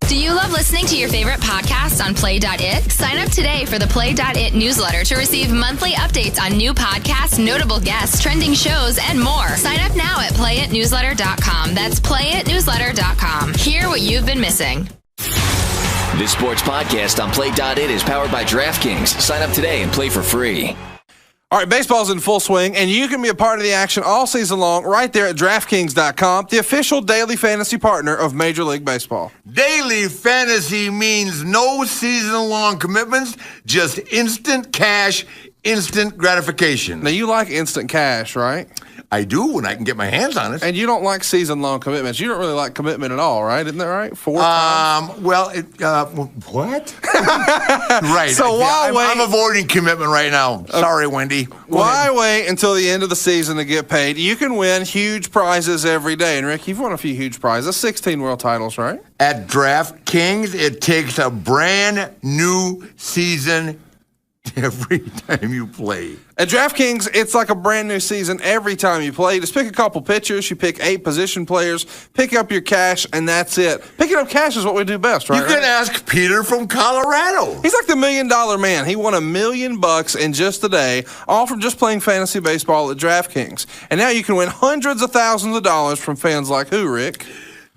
Do you love listening to your favorite podcast on Play.it? Sign up today for the Play.it newsletter to receive monthly updates on new podcasts, notable guests, trending shows, and more. Sign up now at playitnewsletter.com. That's playitnewsletter.com. Hear what you've been missing. This sports podcast on Play.it is powered by DraftKings. Sign up today and play for free. All right, baseball's in full swing, and you can be a part of the action all season long right there at DraftKings.com, the official daily fantasy partner of Major League Baseball. Daily fantasy means no season-long commitments, just instant cash, instant gratification. Now, you like instant cash, right? I do when I can get my hands on it. And you don't like season-long commitments. You don't really like commitment at all, right? Isn't that right? 4 times? Well, what? Right. So why wait? I'm avoiding commitment right now. Sorry, Wendy. Why wait until the end of the season to get paid? You can win huge prizes every day. And, Rick, you've won a few huge prizes, 16 world titles, right? At DraftKings, it takes a brand new season every time you play. At DraftKings, it's like a brand new season every time you play. Just pick a couple pitchers, you pick 8 position players, pick up your cash, and that's it. Picking up cash is what we do best, right? You can ask Peter from Colorado. He's like the $1 million man. He won $1 million in just a day, all from just playing fantasy baseball at DraftKings. And now you can win hundreds of thousands of dollars from fans like who, Rick?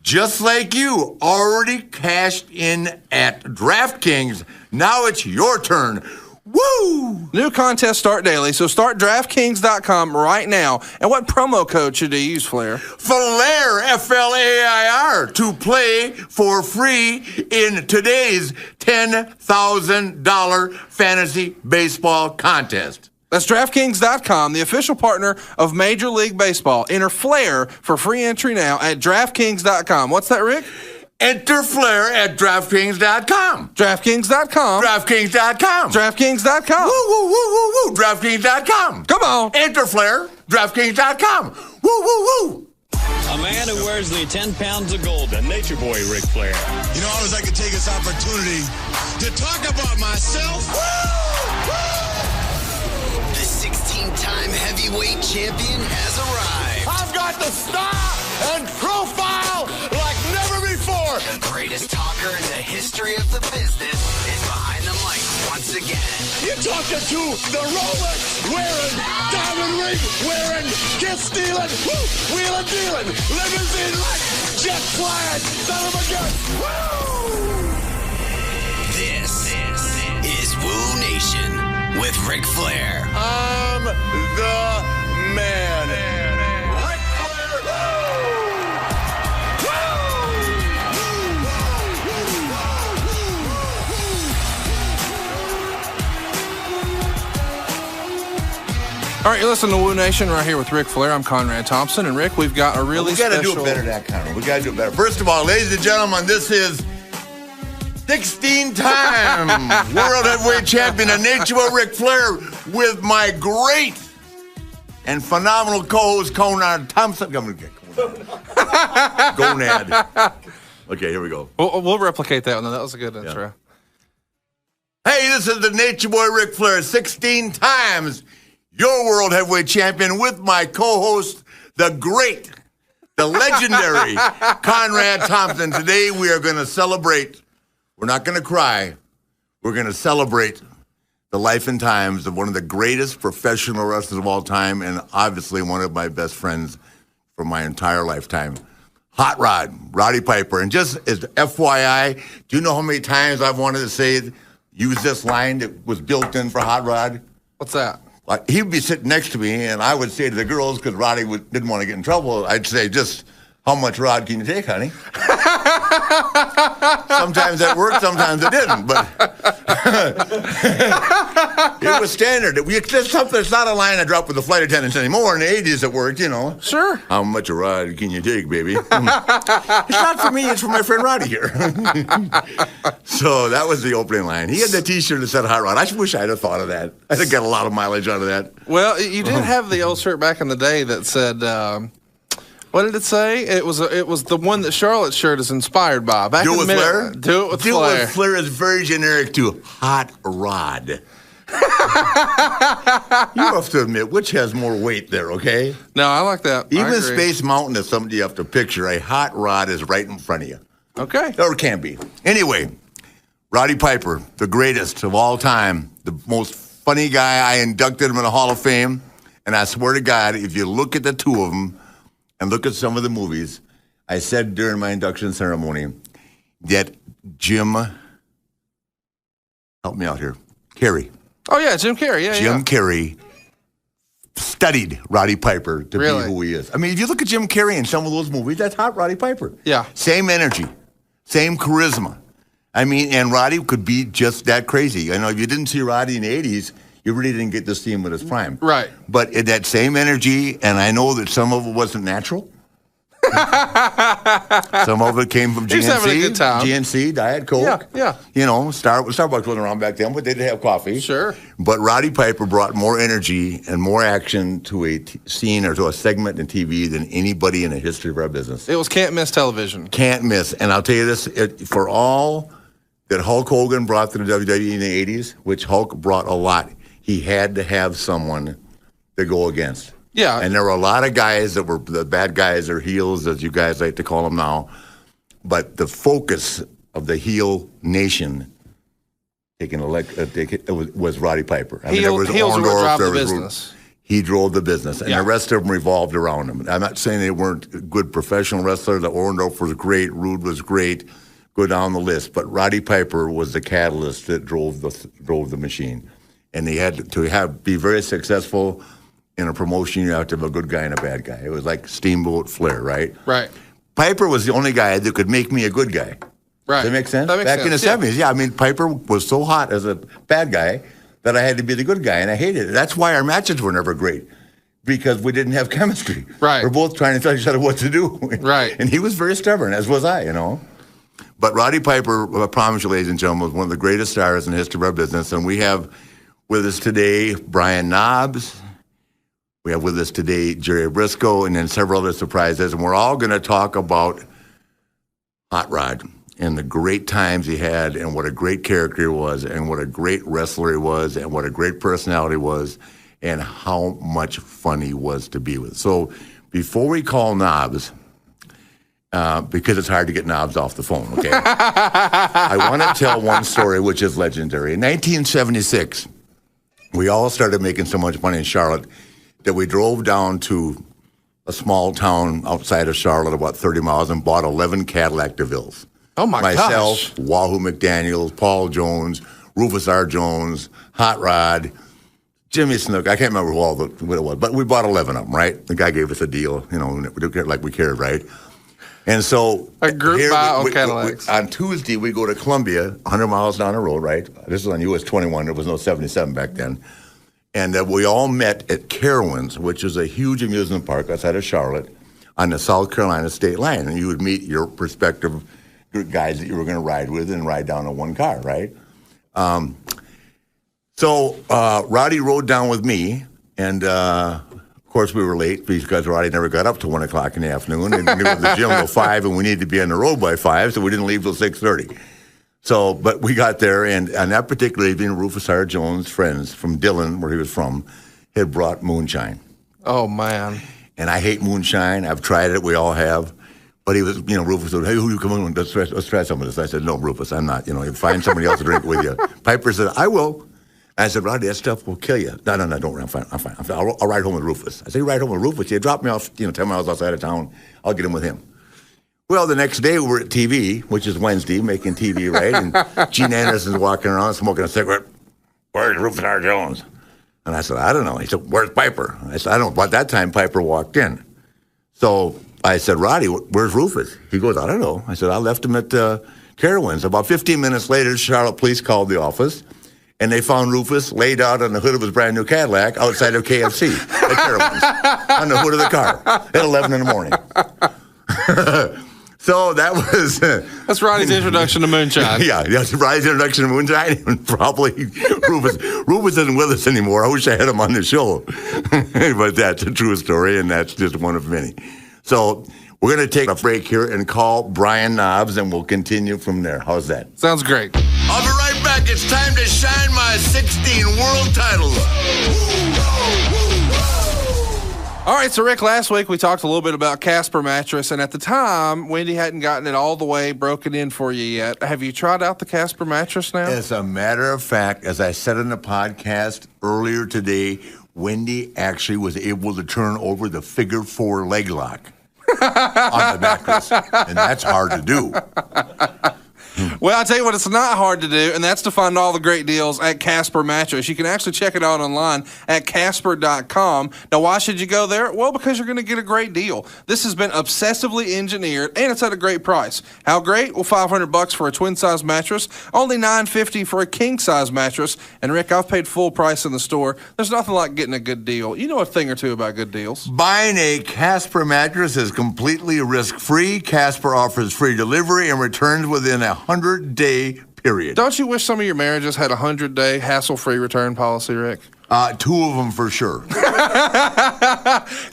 Just like you, already cashed in at DraftKings. Now it's your turn. Woo! New contests start daily, so start DraftKings.com right now. And what promo code should they use, Flair? Flair, F-L-A-I-R, to play for free in today's $10,000 fantasy baseball contest. That's DraftKings.com, the official partner of Major League Baseball. Enter Flair for free entry now at DraftKings.com. What's that, Rick? Enter Flair at DraftKings.com. DraftKings.com. DraftKings.com. DraftKings.com. Woo, woo, woo, woo, woo. DraftKings.com. Come on. Enter Flair. DraftKings.com. Woo, woo, woo. A man who wears the 10 pounds of gold, the nature boy, Ric Flair. You know, I always like to take this opportunity to talk about myself. The 16-time heavyweight champion has arrived. I've got the style and profile like never before. The greatest talker in the history of the business is behind the mic once again. You're talking to the Rolex wearing, diamond ring wearing, kiss stealing, wheeling dealing, limousine like, jet flying, son of a gun. Woo! This is Wooooo Nation with Ric Flair. I'm the man. Ric Flair. All right, you're listening to Wooooo Nation right here with Ric Flair. I'm Conrad Thompson. And, Rick, we've got a really special... We got to do it better than that, Conrad. We got to do it better. First of all, ladies and gentlemen, this is 16-time World Heavyweight Champion of Nature Boy Ric Flair with my great and phenomenal co-host, Conrad Thompson. Gonad. Okay, here we go. We'll replicate that one. That was a good intro. Yeah. Hey, this is the Nature Boy Ric Flair, 16 times your World Heavyweight Champion with my co-host, the great, the legendary Conrad Thompson. Today we are going to celebrate. We're not going to cry. We're going to celebrate the life and times of one of the greatest professional wrestlers of all time and obviously one of my best friends for my entire lifetime, Hot Rod, Roddy Piper. And just as FYI, do you know how many times I've wanted to say, use this line that was built in for Hot Rod? What's that? He would be sitting next to me, and I would say to the girls, because Roddy didn't want to get in trouble, I'd say, just, how much Rod can you take, honey? Sometimes that worked, sometimes it didn't, but it was standard. It's not a line I drop with the flight attendants anymore. In the 80s it worked, you know. Sure. How much a Rod can you take, baby? It's not for me, it's for my friend Roddy here. So that was the opening line. He had the T-shirt that said Hot Rod. I wish I'd have thought of that. I'd have got a lot of mileage out of that. Well, you did have the old shirt back in the day that said... what did it say? It was the one that Charlotte's shirt is inspired by. Back Do in it with the Flair? Do it with Flair. Do it with Flair is very generic to Hot Rod. You have to admit, which has more weight there, okay? No, I like that. Even Space Mountain is something you have to picture. A Hot Rod is right in front of you. Okay. Or can be. Anyway, Roddy Piper, the greatest of all time, the most funny guy. I inducted him in the Hall of Fame. And I swear to God, if you look at the two of them and look at some of the movies, I said during my induction ceremony that Jim, help me out here, Carrey. Oh, yeah, Jim Carrey. Yeah, Jim Carrey studied Roddy Piper to be who he is. I mean, if you look at Jim Carrey in some of those movies, that's hot Roddy Piper. Yeah. Same energy, same charisma. I mean, and Roddy could be just that crazy. I know if you didn't see Roddy in the 80s, you really didn't get to see him at his prime. Right. But in that same energy, and I know that some of it wasn't natural. Some of it came from GNC. He's having a good time. GNC, Diet Coke. Yeah. You know, Starbucks wasn't around back then, but they did have coffee. Sure. But Roddy Piper brought more energy and more action to a scene or to a segment in TV than anybody in the history of our business. It was can't miss television. Can't miss. And I'll tell you this, for all that Hulk Hogan brought to the WWE in the 80s, which Hulk brought a lot, he had to have someone to go against. Yeah. And there were a lot of guys that were the bad guys or heels, as you guys like to call them now. But the focus of the heel nation was Roddy Piper. I mean, there was heels Orndorff, drove there the was business. He drove the business, and the rest of them revolved around him. I'm not saying they weren't good professional wrestlers. Orndorff was great. Rude was great. Go down the list. But Roddy Piper was the catalyst that drove the machine. And he had to be very successful in a promotion. You have to have a good guy and a bad guy. It was like Steamboat Flair, right? Right. Piper was the only guy that could make me a good guy. Right. Does that make sense? That makes Back in the sense, 70s, I mean, Piper was so hot as a bad guy that I had to be the good guy, and I hated it. That's why our matches were never great, because we didn't have chemistry. Right. We're both trying to tell each other what to do. Right. And he was very stubborn, as was I, you know. But Roddy Piper, I promise you, ladies and gentlemen, was one of the greatest stars in the history of our business, and we have with us today Brian Knobbs. We have with us today Jerry Brisco, and then several other surprises. And we're all going to talk about Hot Rod and the great times he had and what a great character he was and what a great wrestler he was and what a great personality was and how much fun he was to be with. So before we call Knobbs, because it's hard to get Knobbs off the phone, okay? I want to tell one story which is legendary. In 1976, we all started making so much money in Charlotte that we drove down to a small town outside of Charlotte, about 30 miles, and bought 11 Cadillac DeVilles. Oh, my gosh. Myself, Wahoo McDaniels, Paul Jones, Rufus R. Jones, Hot Rod, Jimmy Snook. I can't remember what it was, but we bought 11 of them, right? The guy gave us a deal, you know, like we cared, right? And so a group buy on Cadillacs. On Tuesday, we go to Columbia, 100 miles down the road, right? This is on US 21. There was no 77 back then. And we all met at Carowinds, which is a huge amusement park outside of Charlotte on the South Carolina state line. And you would meet your prospective guys that you were going to ride with and ride down in one car, right? So Roddy rode down with me, and of course we were late because Roddy never got up till 1 o'clock in the afternoon. And we were at the gym till 5, and we needed to be on the road by 5, so we didn't leave till 6:30. So, but we got there, and on that particular evening, Rufus R. Jones' friends from Dillon, where he was from, had brought moonshine. Oh, man. And I hate moonshine. I've tried it. We all have. But he was, you know, Rufus said, hey, who you come on? Let's try some of this. I said, no, Rufus, I'm not. You know, find somebody else to drink with you. Piper said, I will. I said, Roddy, that stuff will kill you. No, don't worry. I'm fine. I'll ride home with Rufus. I said, you ride home with Rufus? You drop me off, 10 miles outside of town. I'll get him with him. Well, the next day we were at TV, which is Wednesday, making TV, right? And Gene Anderson's walking around smoking a cigarette. Where's Rufus R. Jones? And I said, I don't know. He said, where's Piper? I said, I don't know. By that time, Piper walked in. So I said, Roddy, where's Rufus? He goes, I don't know. I said, I left him at Carowinds. About 15 minutes later, Charlotte police called the office, and they found Rufus laid out on the hood of his brand new Cadillac outside of KFC at Carowinds on the hood of the car at 11 in the morning. So that was... That's Roddy's introduction to moonshine. Yeah, that's Roddy's introduction to moonshine. And probably Rufus isn't with us anymore. I wish I had him on the show. But that's a true story, and that's just one of many. So we're going to take a break here and call Brian Knobbs, and we'll continue from there. How's that? Sounds great. I'll be right back. It's time to shine my 16 world titles. All right, so Rick, last week we talked a little bit about Casper mattress, and at the time, Wendy hadn't gotten it all the way broken in for you yet. Have you tried out the Casper mattress now? As a matter of fact, as I said in the podcast earlier today, Wendy actually was able to turn over the figure 4 leg lock on the mattress, and that's hard to do. Well, I'll tell you what, it's not hard to do, and that's to find all the great deals at Casper Mattress. You can actually check it out online at Casper.com. Now, why should you go there? Well, because you're going to get a great deal. This has been obsessively engineered, and it's at a great price. How great? Well, $500 for a twin-size mattress, only $950 for a king-size mattress. And, Rick, I've paid full price in the store. There's nothing like getting a good deal. You know a thing or two about good deals. Buying a Casper mattress is completely risk-free. Casper offers free delivery and returns within a 100-day period. Don't you wish some of your marriages had a 100-day hassle-free return policy, Rick? 2 of them for sure.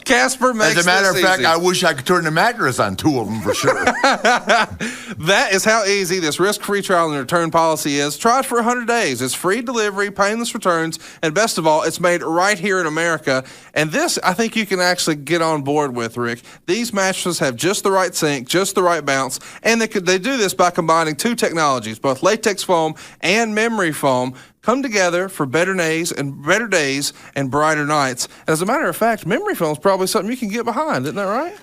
Casper makes this As a matter of fact, easy. I wish I could turn the mattress on 2 of them for sure. That is how easy this risk-free trial and return policy is. Try it for 100 days. It's free delivery, painless returns, and best of all, it's made right here in America. And this, I think you can actually get on board with, Rick. These mattresses have just the right sink, just the right bounce, and they do this by combining 2 technologies, both latex foam and memory foam, come together for better days and brighter nights. And as a matter of fact, memory foam is probably something you can get behind. Isn't that right?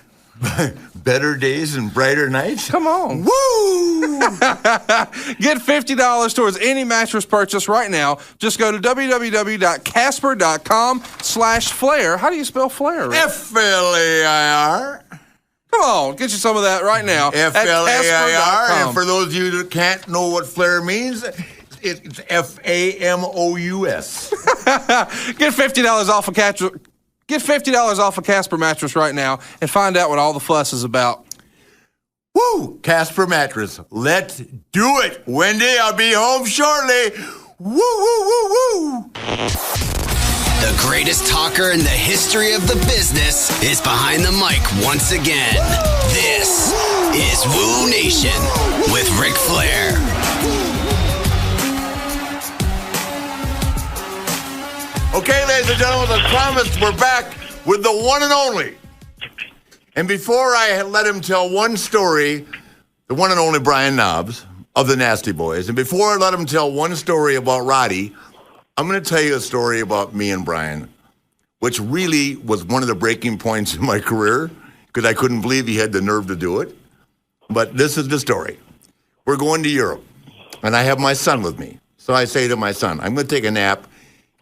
Better days and brighter nights? Come on. Woo! Get $50 towards any mattress purchase right now. Just go to www.casper.com/Flair. How do you spell Flair, Rick? Flair. Come on, get you some of that right now. Flair. And for those of you that can't know what Flair means, it's FAMOUS. Get $50 off a Get $50 off a Casper mattress right now and find out what all the fuss is about. Woo! Casper mattress. Let's do it. Wendy, I'll be home shortly. Woo, woo, woo, woo. The greatest talker in the history of the business is behind the mic once again. This is Wooooo Nation with Ric Flair. Okay, ladies and gentlemen, as promised, we're back with the one and only. And before I let him tell one story, the one and only Brian Knobs of the Nasty Boys, and before I let him tell one story about Roddy, I'm going to tell you a story about me and Brian, which really was one of the breaking points in my career because I couldn't believe he had the nerve to do it. But this is the story. We're going to Europe, and I have my son with me. So I say to my son, I'm going to take a nap.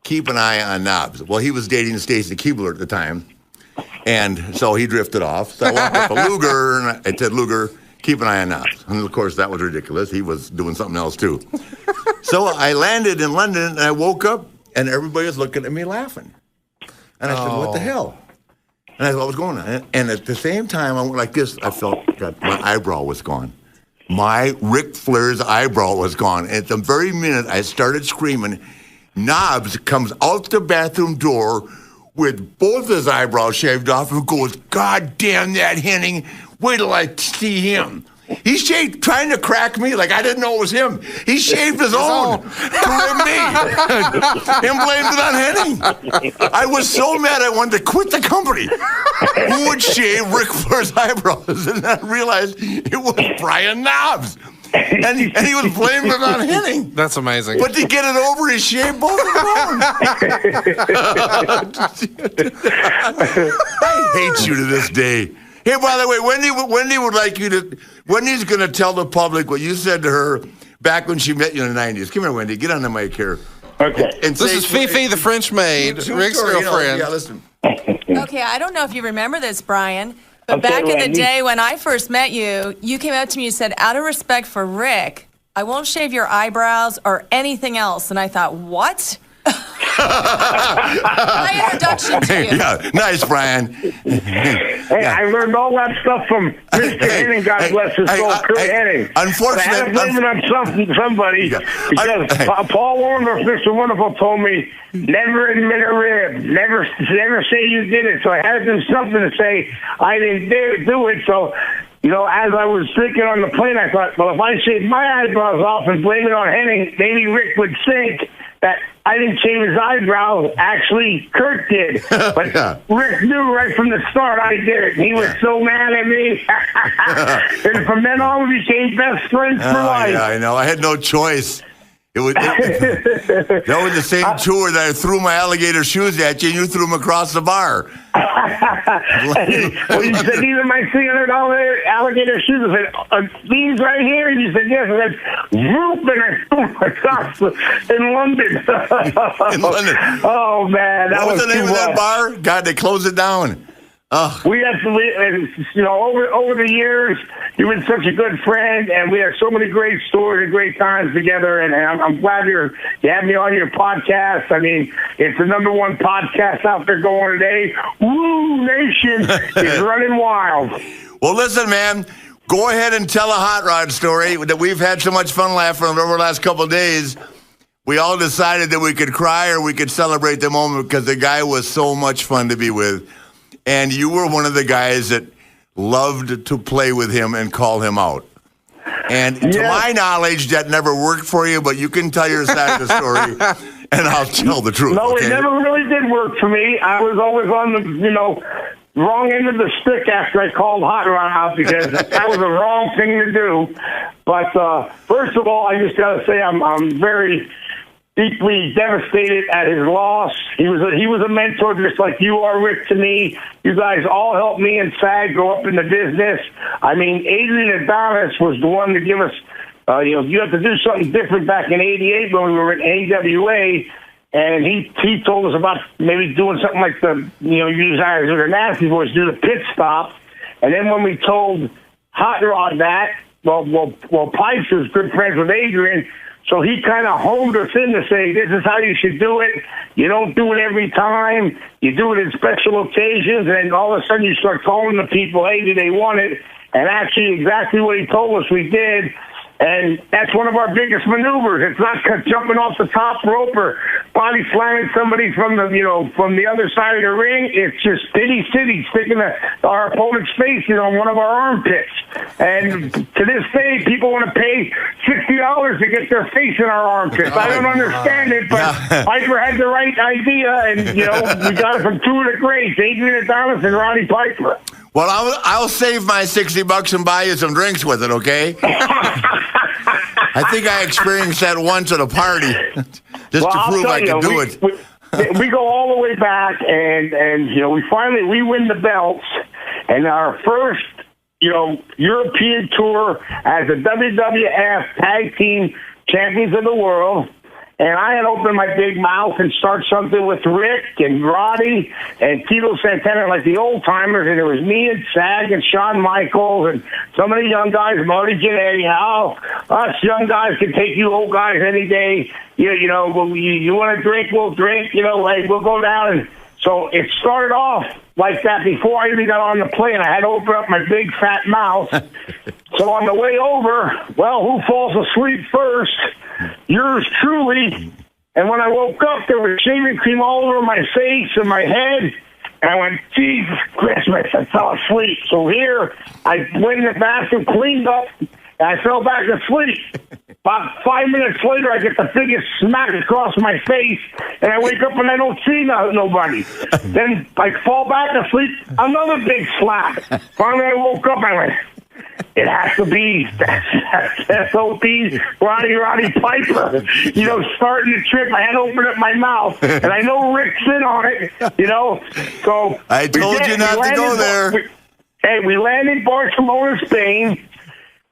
Keep an eye on Knobs. Well, he was dating Stacy Keebler at the time, and so he drifted off. So I walked up to Luger, and I said, Luger, keep an eye on Knobs. And, of course, that was ridiculous. He was doing something else, too. So I landed in London, and I woke up, and everybody was looking at me laughing. And I said, what the hell? And I said, what was going on? And at the same time, I went like this. I felt that my eyebrow was gone. My Ric Flair's eyebrow was gone. And at the very minute I started screaming, Knobs comes out the bathroom door with both his eyebrows shaved off and goes, God damn that Henning. Wait till I see him. He shaved, trying to crack me like I didn't know it was him. He shaved his own to rim me and blamed it on Henning. I was so mad I wanted to quit the company. Who would shave Ric Flair's eyebrows? And I realized it was Brian Knobs. And he was blaming it on Henning. That's amazing. But to get it over, he shaved both of them. I hate you to this day. Hey, by the way, Wendy would like you to. Wendy's going to tell the public what you said to her back when she met you in the 90s. Come here, Wendy. Get on the mic here. Okay. And this is Fifi, the French maid, Rick's girlfriend. Yeah, listen. Okay, I don't know if you remember this, Brian, but back in the day when I first met you, you came up to me and said, out of respect for Rick, I won't shave your eyebrows or anything else. And I thought, what? My introduction to you. Yeah, nice, Brian. Hey, I learned all that stuff from Mr. Henning, God bless his soul, Kurt Henning. Unfortunately, I had to blame it on somebody because Paul Warner, Mr. Wonderful, told me never admit a rib, never say you did it. So I had to do something to say I didn't do it. So, you know, as I was thinking on the plane, I thought, well, if I shave my eyebrows off and blame it on Henning, maybe Rick would sink. that I didn't shave his eyebrows. Actually, Kurt did. But Rick knew right from the start I did it. He was so mad at me. And from then on, we became best friends for life. Yeah, I know. I had no choice. That was the same tour that I threw my alligator shoes at you, and you threw them across the bar. Well, you said, these are my $300 alligator shoes. I said, these right here? And you said, yes. I said, whoop, and I threw my socks in London. In London. Oh, man. That what was the name of that bar? God, they closed it down. Oh. We had to, over the years, you've been such a good friend, and we had so many great stories and great times together, and I'm glad you had me on your podcast. I mean, it's the #1 podcast out there going today. Woo Nation is running wild. Well, listen, man, go ahead and tell a hot rod story that we've had so much fun laughing over the last couple of days. We all decided that we could cry or we could celebrate the moment because the guy was so much fun to be with. And you were one of the guys that loved to play with him and call him out. And to my knowledge, that never worked for you, but you can tell your side of the story, and I'll tell the truth. No, okay? It never really did work for me. I was always on the, wrong end of the stick after I called Hot Rod out because that was the wrong thing to do. But first of all, I just got to say I'm very deeply devastated at his loss. He was a mentor just like you are, Rick, to me. You guys all helped me and Sag grow up in the business. I mean, Adrian Adonis was the one to give us, you have to do something different back in '88 when we were in AWA. And he told us about maybe doing something like you guys with the Nasty Boys do the pit stop. And then when we told Hot Rod that, well, Pipes was good friends with Adrian, so he kind of honed us in to say, this is how you should do it. You don't do it every time. You do it in special occasions, and all of a sudden you start calling the people, hey, do they want it? And actually exactly what he told us we did. And that's one of our biggest maneuvers. It's not jumping off the top rope or body slamming somebody from the other side of the ring. It's just Pity City sticking our opponent's face on one of our armpits. And to this day, people want to pay $60 to get their face in our armpits. I don't understand it, but Piper had the right idea, and we got it from two of the greats, Adrian Adonis and Roddy Piper. Well, I'll save my $60 and buy you some drinks with it, okay? I think I experienced that once at a party, just to prove I could do it. We go all the way back, and we win the belts, and our first European tour as the WWF Tag Team Champions of the World. And I had opened my big mouth and start something with Rick and Roddy and Tito Santana, like the old timers, and it was me and Sag and Shawn Michaels and some of the young guys, Marty Jannetty. Us young guys can take you old guys any day. You want to drink, we'll drink. We'll go down. And so it started off like that before I even got on the plane. I had to open up my big fat mouth. So on the way over, who falls asleep first? Yours truly. And when I woke up, there was shaving cream all over my face and my head. And I went, Jesus Christmas, I fell asleep. So here, I went in the bathroom, cleaned up, and I fell back asleep. About 5 minutes later, I get the biggest smack across my face, and I wake up and I don't see nobody. Then I fall back asleep, another big slap. Finally, I woke up and I went, it has to be SOP Roddy Piper. Starting the trip, I had to open up my mouth, and I know Rick's in on it. So I told you not to go there. We land in Barcelona, Spain.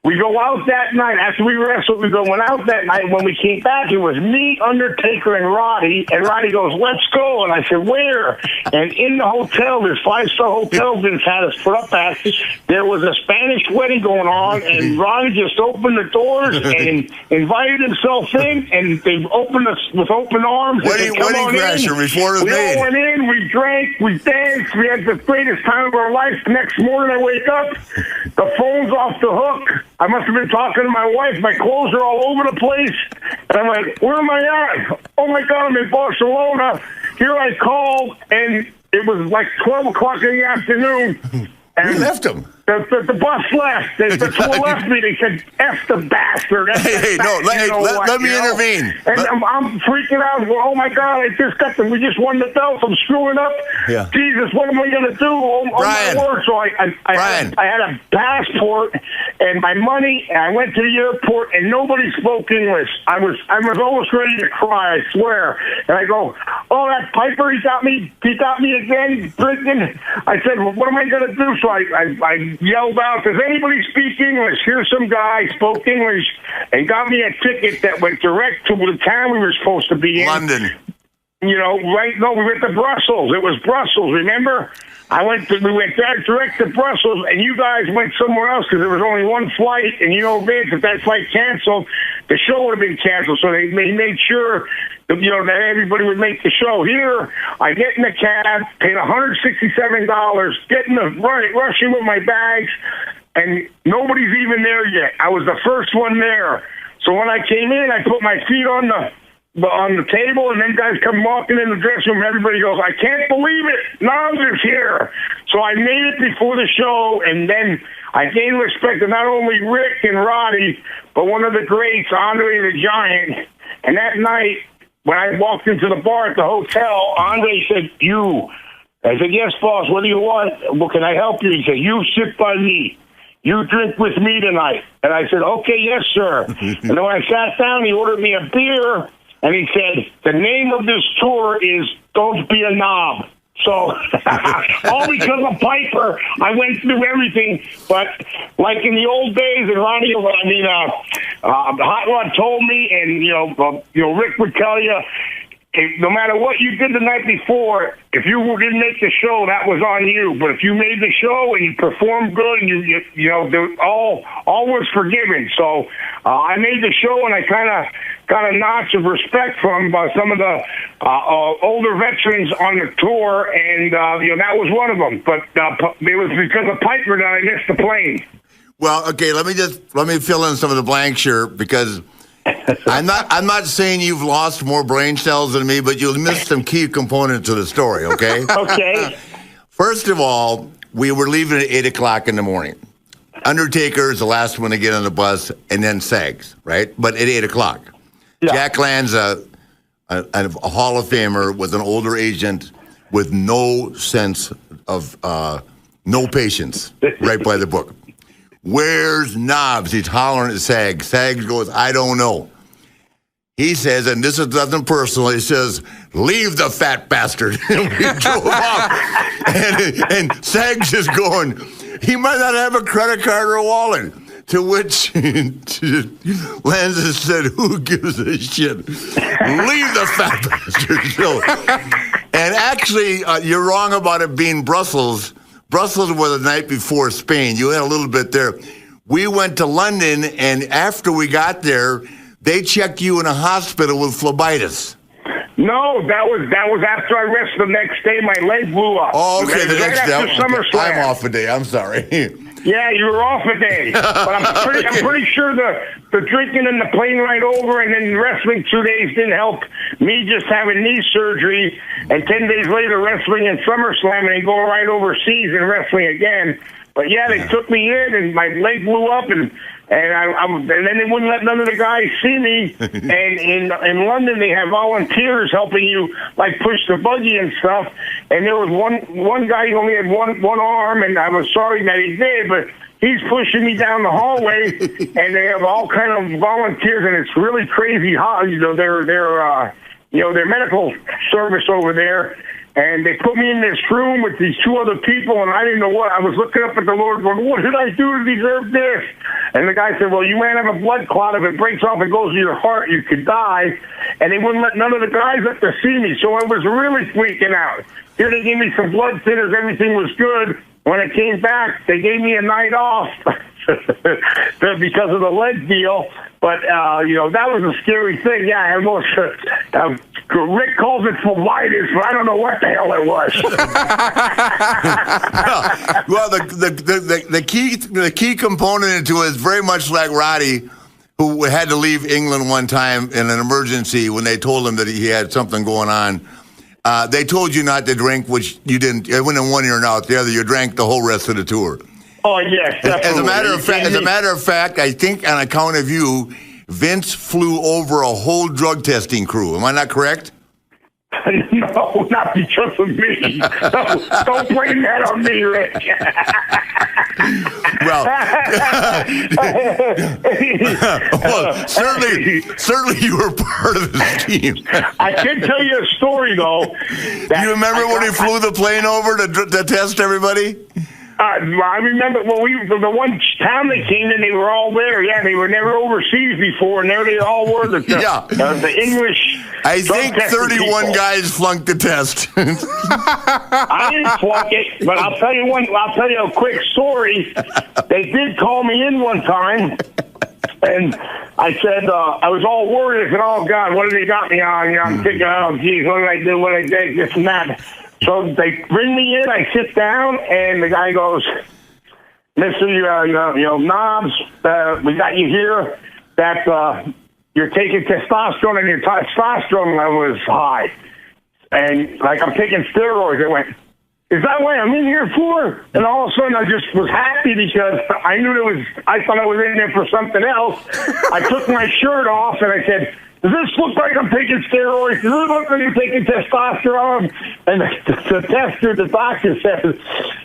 We go out that night. After we wrestled, went out that night. When we came back, it was me, Undertaker, and Roddy. And Roddy goes, let's go. And I said, where? And in the hotel, there's 5-star hotels in had us put up at. There was a Spanish wedding going on, and Roddy just opened the doors and invited himself in, and they opened us with open arms. Wedding crasher before it was made. We all went in, we drank, we danced, we had the greatest time of our life. The next morning I wake up, the phone's off the hook. I must have been talking to my wife. My clothes are all over the place. And I'm like, where am I at? Oh, my God, I'm in Barcelona. Here I called, and it was like 12 o'clock in the afternoon. And we left him. The bus left. The tour left me. They said, "F the bastard." Let me intervene. And I'm freaking out. Well, oh my God! We just won the belt. I'm screwing up. Yeah. Jesus, what am I going to do? Oh Brian. my word! So I had a passport and my money, and I went to the airport, and nobody spoke English. I was almost ready to cry. I swear. And I go, "Oh, that Piper, he got me again, Briscoe." I said, "Well, what am I going to do?" So I yelled out, "Does anybody speak English?" Here's some guy spoke English and got me a ticket that went direct to the town we were supposed to be in. London. We went to Brussels. It was Brussels, remember? We went direct to Brussels, and you guys went somewhere else because there was only one flight, and Vince, if that flight canceled, the show would have been canceled. So they made sure that everybody would make the show. Here, I get in the cab, paid $167, rushing with my bags, and nobody's even there yet. I was the first one there. So when I came in, I put my feet on the table, and then guys come walking in the dressing room. Everybody goes, "I can't believe it, Nobs is here." So I made it before the show, and then I gained respect to not only Rick and Roddy, but one of the greats, Andre the Giant. And that night, when I walked into the bar at the hotel, Andre said, "You." I said, "Yes, boss, what do you want? Well, can I help you?" He said, "You sit by me. You drink with me tonight." And I said, "Okay, yes, sir." And then when I sat down, he ordered me a beer, and he said, "The name of this tour is Don't Be a Knob." So, all because of Piper, I went through everything. But like in the old days, and Ronnie, Hot Rod told me, and Rick would tell you, no matter what you did the night before, if you didn't make the show, that was on you. But if you made the show and you performed good, and all was forgiven. So I made the show, and I kind of got a notch of respect from some of the older veterans on the tour, and that was one of them. But it was because of Piper that I missed the plane. Well, okay, let me fill in some of the blanks here, because I'm not saying you've lost more brain cells than me, but you'll miss some key components of the story, okay? Okay. First of all, we were leaving at 8 o'clock in the morning. Undertaker is the last one to get on the bus, and then Sags, right? But at 8 o'clock. Yeah. Jack Land's a Hall of Famer with an older agent with no sense of, no patience, right by the book. "Where's Knobs?" He's hollering at Sags. Sags goes, "I don't know." He says, and this is nothing personal, he says, "Leave the fat bastard." And we drove off. And Sags is going, he might not have a credit card or a wallet. To which Lanza said, "Who gives a shit? Leave the fat bastard." And actually, you're wrong about it being Brussels. Brussels was the night before Spain. You had a little bit there. We went to London, and after we got there, they checked you in a hospital with phlebitis. No, that was after I rested the next day. My leg blew up. Oh, okay. The next day. SummerSlam. I'm off a day. I'm sorry. Yeah, you were off a day. But I'm pretty sure the drinking and the plane ride over and then wrestling 2 days didn't help me just having knee surgery. And 10 days later, wrestling in SummerSlam, and then going right overseas and wrestling again. But yeah, they took me in, and my leg blew up, and then they wouldn't let none of the guys see me. And in London, they have volunteers helping you, like, push the buggy and stuff. And there was one guy who only had one arm, and I was sorry that he did, but he's pushing me down the hallway, and they have all kind of volunteers, and it's really crazy how their medical service over there. And they put me in this room with these two other people, and I didn't know what. I was looking up at the Lord going, "What did I do to deserve this?" And the guy said, "Well, you might have a blood clot. If it breaks off and goes to your heart, you could die." And they wouldn't let none of the guys up to see me, so I was really freaking out. Here they gave me some blood thinners. Everything was good. When I came back, they gave me a night off because of the leg deal. But, that was a scary thing. Yeah, I almost, Rick calls it phlebitis, but I don't know what the hell it was. Well, the key component into it is very much like Roddy, who had to leave England one time in an emergency when they told him that he had something going on. They told you not to drink, which you didn't. It went in one ear and out the other. You drank the whole rest of the tour. Oh, yes, definitely. As a matter of fact, I think on account of you, Vince flew over a whole drug testing crew. Am I not correct? No, not because of me. No, don't blame that on me, Rick. Well, certainly you were part of this team. I can tell you a story, though. Do you remember when he flew the plane over to test everybody? I remember the one town they came in, they were all there. Yeah, they were never overseas before, and there they all were. The English. I think 31 guys flunked the test. I didn't flunk it, but I'll tell you a quick story. They did call me in one time, and I said I was all worried. I said, "Oh God, what have they got me on?" I'm thinking, "Oh geez, what did I do? What did I do? This and that." So they bring me in, I sit down, and the guy goes, Mr. Knobs, we got you here that you're taking testosterone, and your testosterone level is high. And, like, I'm taking steroids. I went, is that what I'm in here for? And all of a sudden, I just was happy because I knew I thought I was in there for something else. I took my shirt off, and I said, does this look like I'm taking steroids? Does this look like I'm taking testosterone? And the doctor says,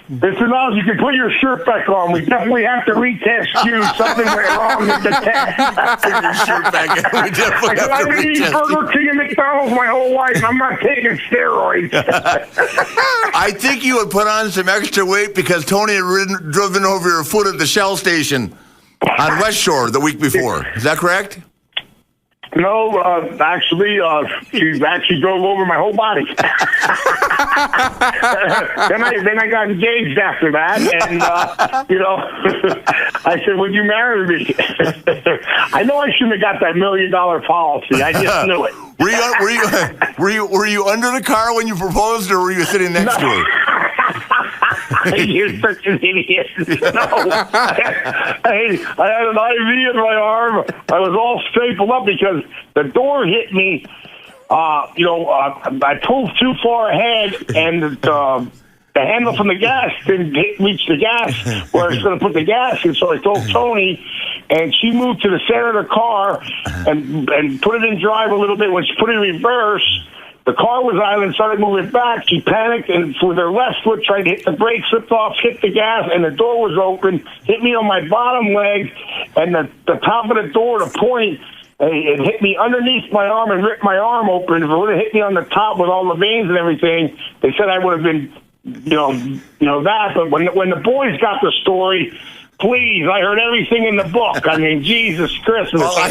Mr. Knobs, you can put your shirt back on. We definitely have to retest you. Something went wrong with the test. Put your shirt back on. We definitely have to retest you. I've been eating Burger King and McDonald's my whole life. I'm not taking steroids. I think you would put on some extra weight because Tony had driven over your foot at the Shell station on West Shore the week before. Is that correct? No, actually, she actually drove over my whole body. then I got engaged after that, and I said, "Would you marry me?" I know I shouldn't have got that $1 million policy. I just knew it. Were you under the car when you proposed, or were you sitting next to her? You're such an idiot. No. I had an IV in my arm. I was all stapled up because the door hit me. I pulled too far ahead, and the handle from the gas didn't reach the gas where I was going to put the gas in. So I told Tony, and she moved to the center of the car and put it in drive a little bit. When she put it in reverse, the car was idling, started moving back. She panicked, and with her left foot tried to hit the brake, slipped off, hit the gas, and the door was open, hit me on my bottom leg, and the top of the door, the point, it hit me underneath my arm and ripped my arm open. If it would have hit me on the top with all the veins and everything, they said I would have been, that. But when the boys got the story, please, I heard everything in the book. I mean, Jesus Christmas. Well, I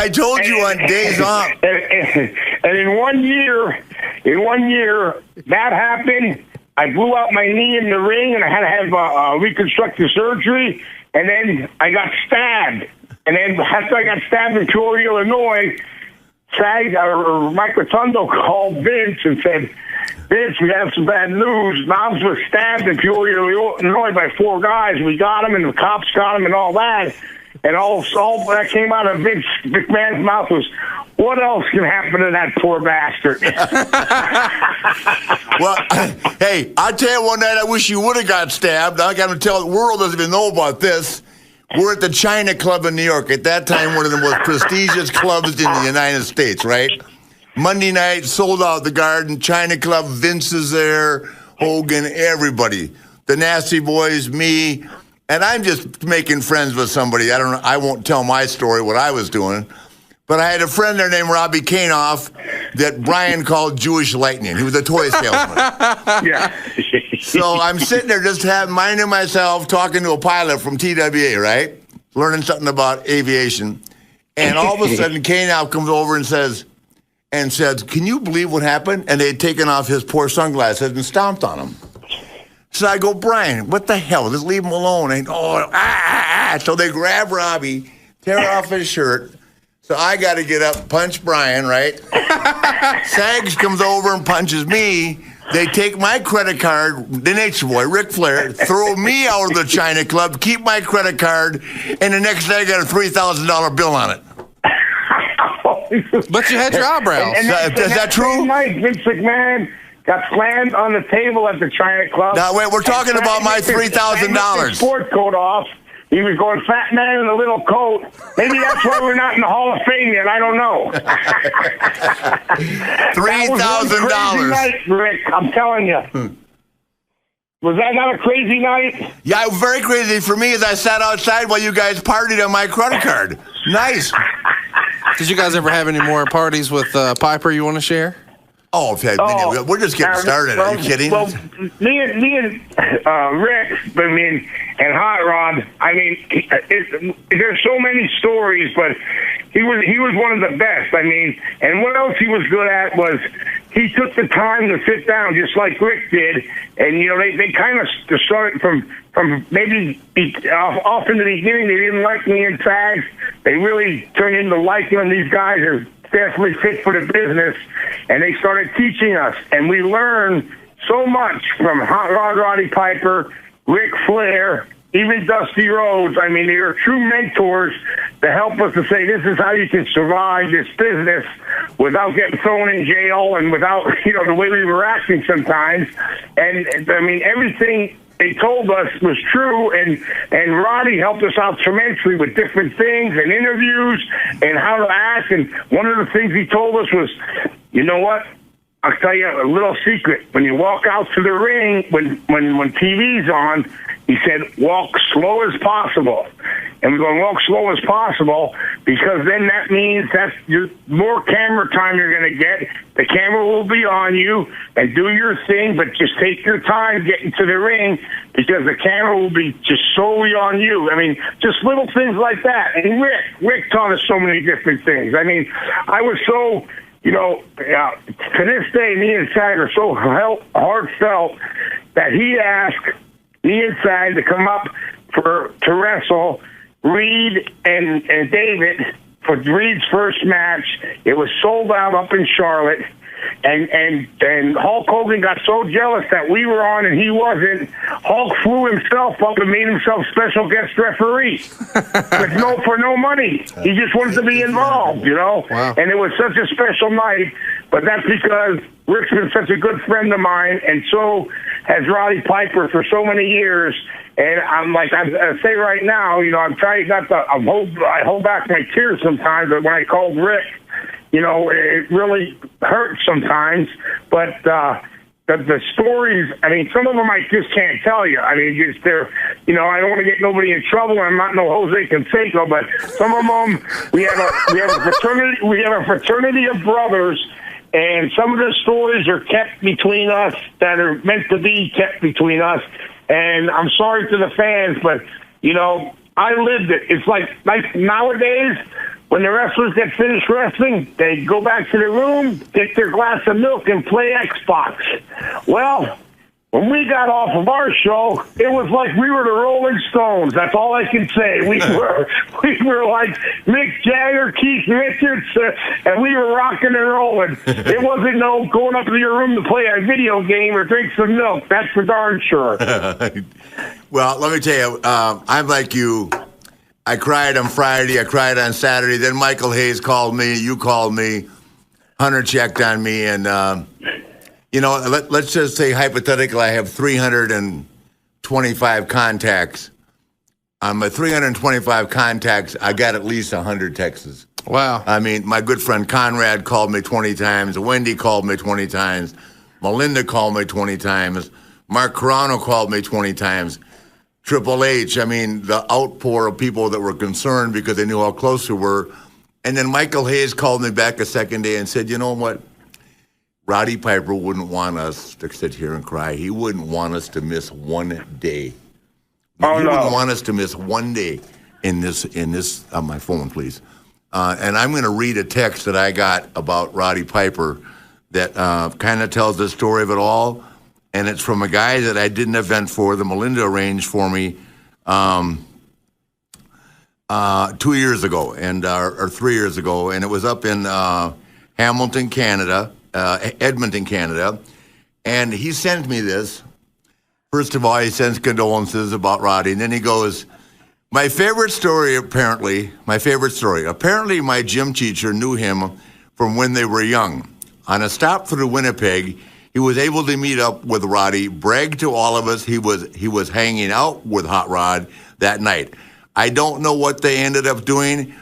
told you on days off. And in 1 year, that happened. I blew out my knee in the ring, and I had to have reconstructive surgery. And then I got stabbed. And then after I got stabbed in Peoria, Illinois, Mike Rotundo called Vince and said, Vince, we have some bad news. Knobs was stabbed in Peoria, Illinois by 4 guys. We got him, and the cops got him and all that. And all that came out of Vince McMahon's mouth was, what else can happen to that poor bastard? Well, hey, I'll tell you one night I wish you would have got stabbed. I got to tell the world doesn't even know about this. We're at the China Club in New York. At that time, one of the most prestigious clubs in the United States, right? Monday night, sold out the Garden, China Club, Vince is there, Hogan, everybody. The Nasty Boys, me, and I'm just making friends with somebody. I won't tell my story, what I was doing. But I had a friend there named Robbie Kanoff that Brian called Jewish Lightning. He was a toy salesman. Yeah. So I'm sitting there just minding myself, talking to a pilot from TWA, right? Learning something about aviation. And all of a sudden, Kanoff comes over and says, can you believe what happened? And they had taken off his poor sunglasses and stomped on him. So I go, Brian, what the hell? Just leave him alone. And So they grab Robbie, tear off his shirt. So I got to get up, punch Brian, right? Sags comes over and punches me. They take my credit card, the Nature Boy, Ric Flair, throw me out of the China Club, keep my credit card, and the next day I got a $3,000 bill on it. But you had your eyebrows. And is that true? Same night, Vince McMahon got slammed on the table at the China Club. Now, wait, we're talking about my $3,000. Sport coat off. He was going fat man in a little coat. Maybe that's why we're not in the Hall of Fame yet. I don't know. $3,000. Night, Rick, I'm telling you. Was that not a crazy night? Yeah, very crazy for me as I sat outside while you guys partied on my credit card. Nice. Did you guys ever have any more parties with Piper you want to share? Oh, we're just getting started. Are you kidding? Well, me and Rick, and Hot Rod. I mean, there's so many stories, but he was one of the best. I mean, and what else he was good at was he took the time to sit down, just like Rick did. And they kind of started from maybe off in the beginning. They didn't like me in tags. They really turned into liking them. These guys are definitely fit for the business, and they started teaching us, and we learned so much from Hot Rod Roddy Piper, Ric Flair, even Dusty Rhodes. I mean, they are true mentors to help us to say this is how you can survive this business without getting thrown in jail and without the way we were acting sometimes. And I mean, everything they told us was true, and Roddy helped us out tremendously with different things and interviews and how to act. And one of the things he told us was, you know what? I'll tell you a little secret. When you walk out to the ring, when TV's on, he said, walk slow as possible. And we're going to walk slow as possible because then that means that's more camera time you're going to get. The camera will be on you and do your thing, but just take your time getting to the ring because the camera will be just solely on you. I mean, just little things like that. And Rick taught us so many different things. I mean, I was so... to this day, me and Sag are so heartfelt that he asked me and Sag to come up to wrestle Reed and David for Reed's first match. It was sold out up in Charlotte. And Hulk Hogan got so jealous that we were on and he wasn't. Hulk flew himself up and made himself special guest referee for no money. He just wanted to be involved, Wow. And it was such a special night. But that's because Rick's been such a good friend of mine, and so has Roddy Piper for so many years. And I'm like, I say right now, I'm trying not to. I hold back my tears sometimes, but when I called Rick. It really hurts sometimes, but the stories, I mean, some of them I just can't tell you. I mean, they're, I don't want to get nobody in trouble. I'm not no Jose Canseco, but some of them, we have a fraternity of brothers, and some of the stories are kept between us that are meant to be kept between us. And I'm sorry to the fans, but, I lived it. It's like nowadays, when the wrestlers get finished wrestling, they go back to their room, take their glass of milk, and play Xbox. Well, when we got off of our show, it was like we were the Rolling Stones. That's all I can say. We were like Mick Jagger, Keith Richards, and we were rocking and rolling. It wasn't no going up to your room to play a video game or drink some milk. That's for darn sure. Well, let me tell you, I'm like you. I cried on Friday. I cried on Saturday. Then Michael Hayes called me. You called me. Hunter checked on me. And, let's just say hypothetically I have 325 contacts. On my 325 contacts, I got at least 100 texts. Wow. I mean, my good friend Conrad called me 20 times. Wendy called me 20 times. Melinda called me 20 times. Mark Carano called me 20 times. Triple H, I mean, the outpour of people that were concerned because they knew how close we were. And then Michael Hayes called me back a second day and said, you know what? Roddy Piper wouldn't want us to sit here and cry. He wouldn't want us to miss one day. He wouldn't want us to miss one day in this on my phone, please. And I'm going to read a text that I got about Roddy Piper that kind of tells the story of it all. And it's from a guy that I did an event for, that Melinda arranged for me 2 years ago, or 3 years ago, and it was up in Hamilton, Canada, Edmonton, Canada. And he sent me this. First of all, he sends condolences about Roddy, and then he goes, my favorite story, apparently my gym teacher knew him from when they were young. On a stop through Winnipeg, He was able to meet up with Roddy, brag to all of us he was hanging out with Hot Rod that night. I don't know what they ended up doing,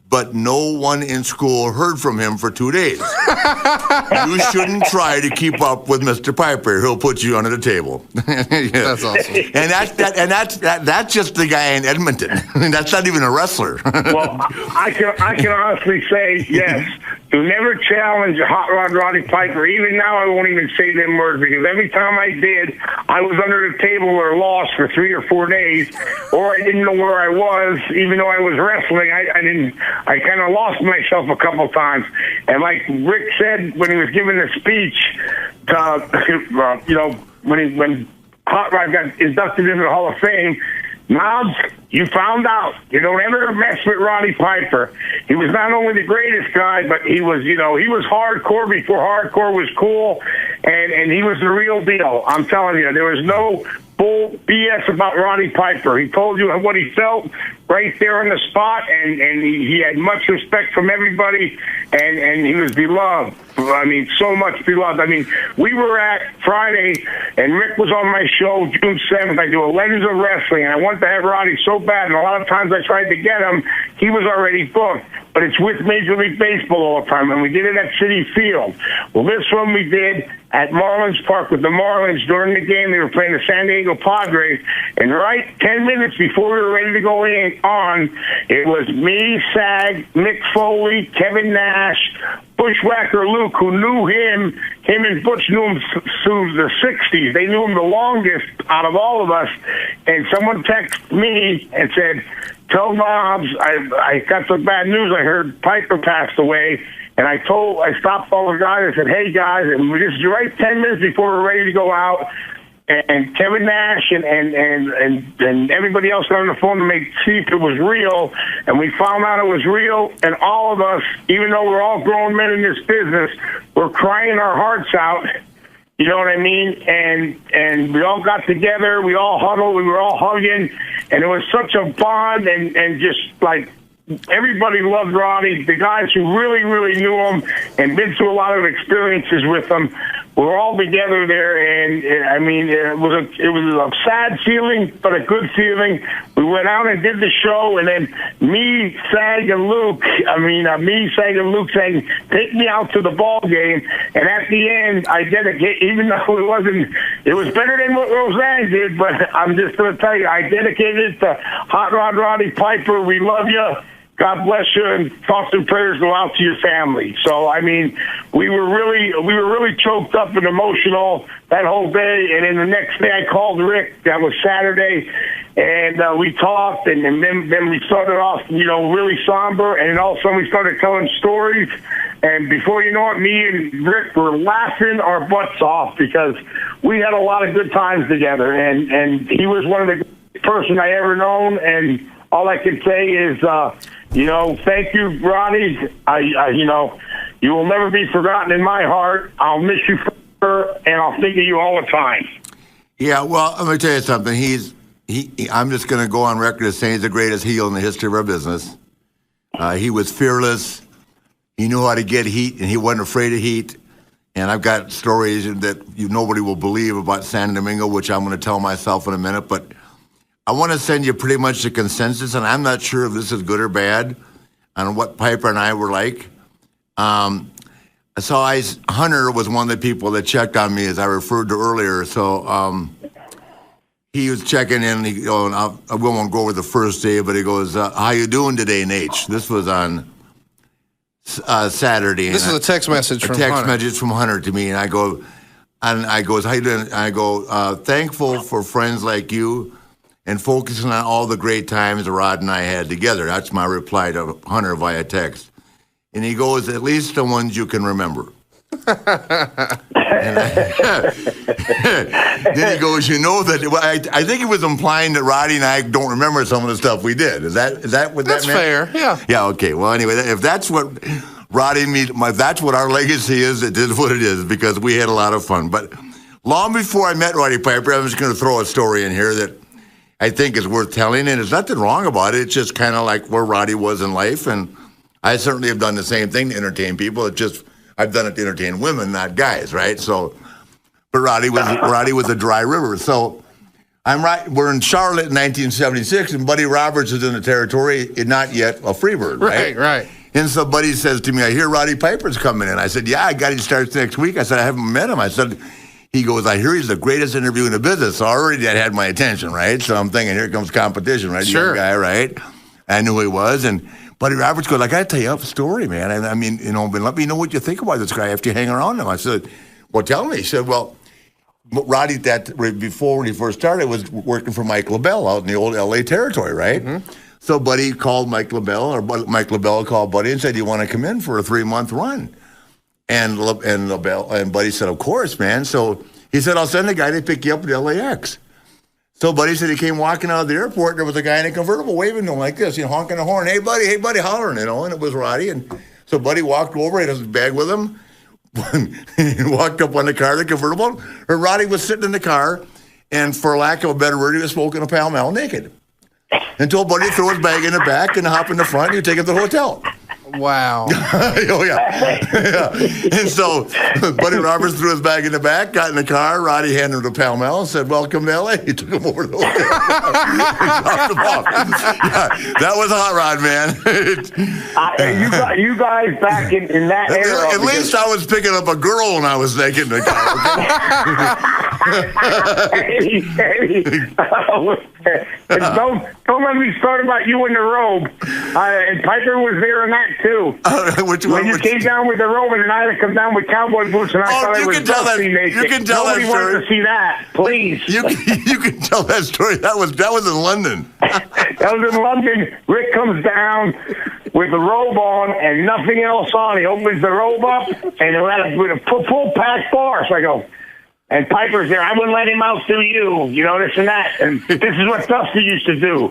but no one in school heard from him for 2 days. You shouldn't try to keep up with Mr. Piper. He'll put you under the table. Yeah. That's awesome. And that's just the guy in Edmonton. That's not even a wrestler. Well, I can honestly say yes. To never challenge Hot Rod Roddy Piper. Even now, I won't even say them words because every time I did, I was under the table or lost for 3 or 4 days, or I didn't know where I was. Even though I was wrestling, I kind of lost myself a couple times. And like Rick said when he was giving the speech, when Hot Rod got inducted into the Hall of Fame, Knobs, you found out. You don't ever mess with Roddy Piper. He was not only the greatest guy, but he was hardcore before hardcore was cool, and he was the real deal. I'm telling you, there was no bull BS about Roddy Piper. He told you what he felt right there on the spot, and he had much respect from everybody, and he was beloved. I mean, so much beloved. I mean, we were at Friday, and Rick was on my show June 7th. I do a Legends of Wrestling, and I wanted to have Roddy so bad, and a lot of times I tried to get him. He was already booked, but it's with Major League Baseball all the time, and we did it at Citi Field. Well, this one we did at Marlins Park with the Marlins. During the game, they were playing the San Diego Padres, and right 10 minutes before we were ready to go on, it was me, Sag, Mick Foley, Kevin Nash, Bushwhacker Luke, who knew him and Butch knew him through the 60s. They knew him the longest out of all of us. And someone texted me and said, tell Knobs, I got some bad news. I heard Piper passed away. And I stopped all the guys. I said, hey, guys, and this is right 10 minutes before we're ready to go out. And Kevin Nash and everybody else got on the phone to see if it was real. And we found out it was real. And all of us, even though we're all grown men in this business, we're crying our hearts out. You know what I mean? And we all got together. We all huddled. We were all hugging. And it was such a bond and just like everybody loved Roddy. The guys who really, really knew him and been through a lot of experiences with him were all together there, and I mean, it was a sad feeling, but a good feeling. We went out and did the show, and then me, Sag, and Luke saying, take me out to the ball game. And at the end, I dedicate, even though it was better than what Roseanne did, but I'm just going to tell you, I dedicated it to Hot Rod Roddy Piper. We love you. God bless you, and thoughts and prayers go out to your family. So, I mean, we were really choked up and emotional that whole day. And then the next day, I called Rick. That was Saturday, and we talked. And then we started off, really somber. And then all of a sudden, we started telling stories. And before you know it, me and Rick were laughing our butts off because we had a lot of good times together. And he was one of the greatest person I ever known. And all I can say is, thank you, Roddy. You will never be forgotten in my heart. I'll miss you forever, and I'll think of you all the time. Yeah, well, let me tell you something. I'm just going to go on record as saying he's the greatest heel in the history of our business. He was fearless. He knew how to get heat, and he wasn't afraid of heat. And I've got stories that nobody will believe about San Domingo, which I'm going to tell myself in a minute, but I want to send you pretty much the consensus, and I'm not sure if this is good or bad, on what Piper and I were like. Hunter was one of the people that checked on me, as I referred to earlier. So he was checking in. I won't go over the first day, but he goes, how you doing today, Nate? This was on Saturday. This is a text message from Hunter. A text message from Hunter to me, and I goes, how you doing? And I go, thankful for friends like you, and focusing on all the great times Rod and I had together. That's my reply to Hunter via text. And he goes, at least the ones you can remember. Then he goes, I think he was implying that Roddy and I don't remember some of the stuff we did. Is that what that meant? That's fair, yeah. Yeah, okay. Well, anyway, if that's what Roddy and me, that's what our legacy is, it is what it is, because we had a lot of fun. But long before I met Roddy Piper, I'm just going to throw a story in here that I think is worth telling, and there's nothing wrong about it. It's just kind of like where Roddy was in life, and I certainly have done the same thing to entertain people. It's just I've done it to entertain women, not guys, right? So but Roddy was a dry river. So we're in Charlotte in 1976, and Buddy Roberts is in the territory, not yet a Freebird, right? Right. And so Buddy says to me, I hear Roddy Piper's coming in. I said, yeah, I got him starts next week. I said, I haven't met him. I said, he goes, I hear he's the greatest interview in the business. So already that had my attention, right? So I'm thinking, here comes competition, right? Sure. Young guy, right? I knew he was. And Buddy Roberts goes, I got to tell you a story, man. I mean, but let me know what you think about this guy after you hang around him. I said, well, tell me. He said, well, Roddy, before when he first started, was working for Mike LaBelle out in the old L.A. territory, right? Mm-hmm. So Buddy called Mike LaBelle, or Mike LaBelle called Buddy and said, you want to come in for a 3-month run? And Buddy said, of course, man. So he said, I'll send a guy to pick you up at LAX. So Buddy said he came walking out of the airport, and there was a guy in a convertible waving to him like this, honking the horn, hey, buddy, hollering, and it was Roddy. And so Buddy walked over, he had his bag with him, he walked up on the car, the convertible, and Roddy was sitting in the car, and for lack of a better word, he was smoking a Pall Mall naked. And told Buddy to throw his bag in the back and hop in the front, and he'd take him to the hotel. Wow. Oh, yeah. And so Buddy Roberts threw his bag in the back, got in the car. Roddy handed him to Pall Mall and said, welcome to L.A. He took him over to the hotel. Dropped him off. Yeah, that was hot rod, man. You guys back in that era. At least I was picking up a girl when I was naked in the car. Don't let me start about you in the robe. And Piper was there in that too. When you came down with the robe, and I had to come down with cowboy boots, and I thought I was naked. You can tell Nobody that story. wanted to see that. Please. You can tell that story. That was in London. That was in London. Rick comes down with the robe on and nothing else on. He opens the robe up and with a full packed bar. So I go, and Piper's there. I wouldn't let him outdo you, this and that. And this is what Dusty used to do.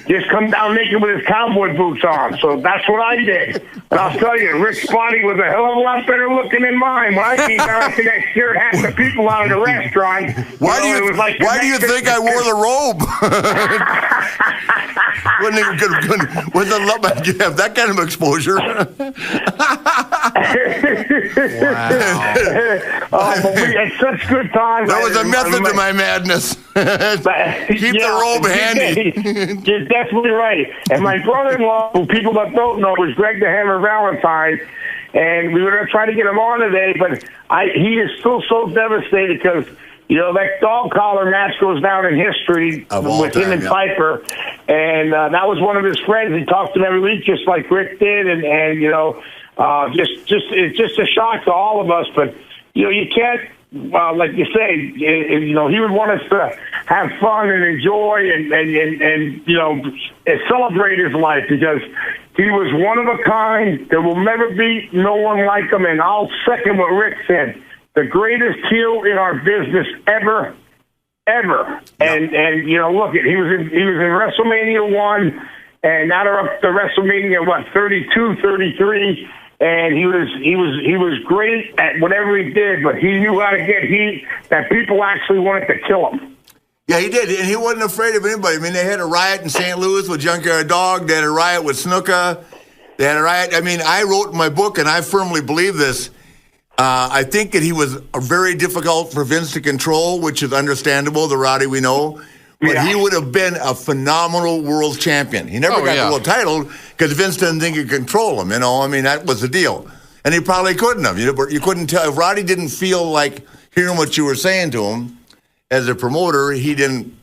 Just come down naked with his cowboy boots on. So that's what I did. And I'll tell you, Rick's body was a hell of a lot better looking than mine. When I came down, I think I scared half the people out of the restaurant. Why do you think I wore the robe? Wouldn't you have that kind of exposure? Wow. But we had such good times. There was a method to my madness. Keep the robe handy. You're definitely right. And my brother-in-law, who people that don't know, was Greg the Hammer Valentine. And we were going to try to get him on today, but he is still so devastated because, that dog collar match goes down in history with him and Piper. And that was one of his friends. He talked to him every week just like Rick did. And it's just a shock to all of us. But, you can't, like you say, he would want us to have fun and enjoy and celebrate his life because he was one of a kind. There will never be no one like him. And I'll second what Rick said. The greatest heel in our business ever. Yep. And look, he was in WrestleMania 1, and now they're up to WrestleMania 32, 33. And he was great at whatever he did, but he knew how to get heat that people actually wanted to kill him. Yeah, he did, and he wasn't afraid of anybody. I mean, they had a riot in St. Louis with Junkyard Dog. They had a riot with Snuka. They had a riot. I mean, I wrote in my book, and I firmly believe this. I think that he was very difficult for Vince to control, which is understandable, the Roddy we know. But he would have been a phenomenal world champion. He never got the world title because Vince didn't think he could control him. I mean, that was the deal. And he probably couldn't have. You couldn't tell. If Roddy didn't feel like hearing what you were saying to him as a promoter, he didn't,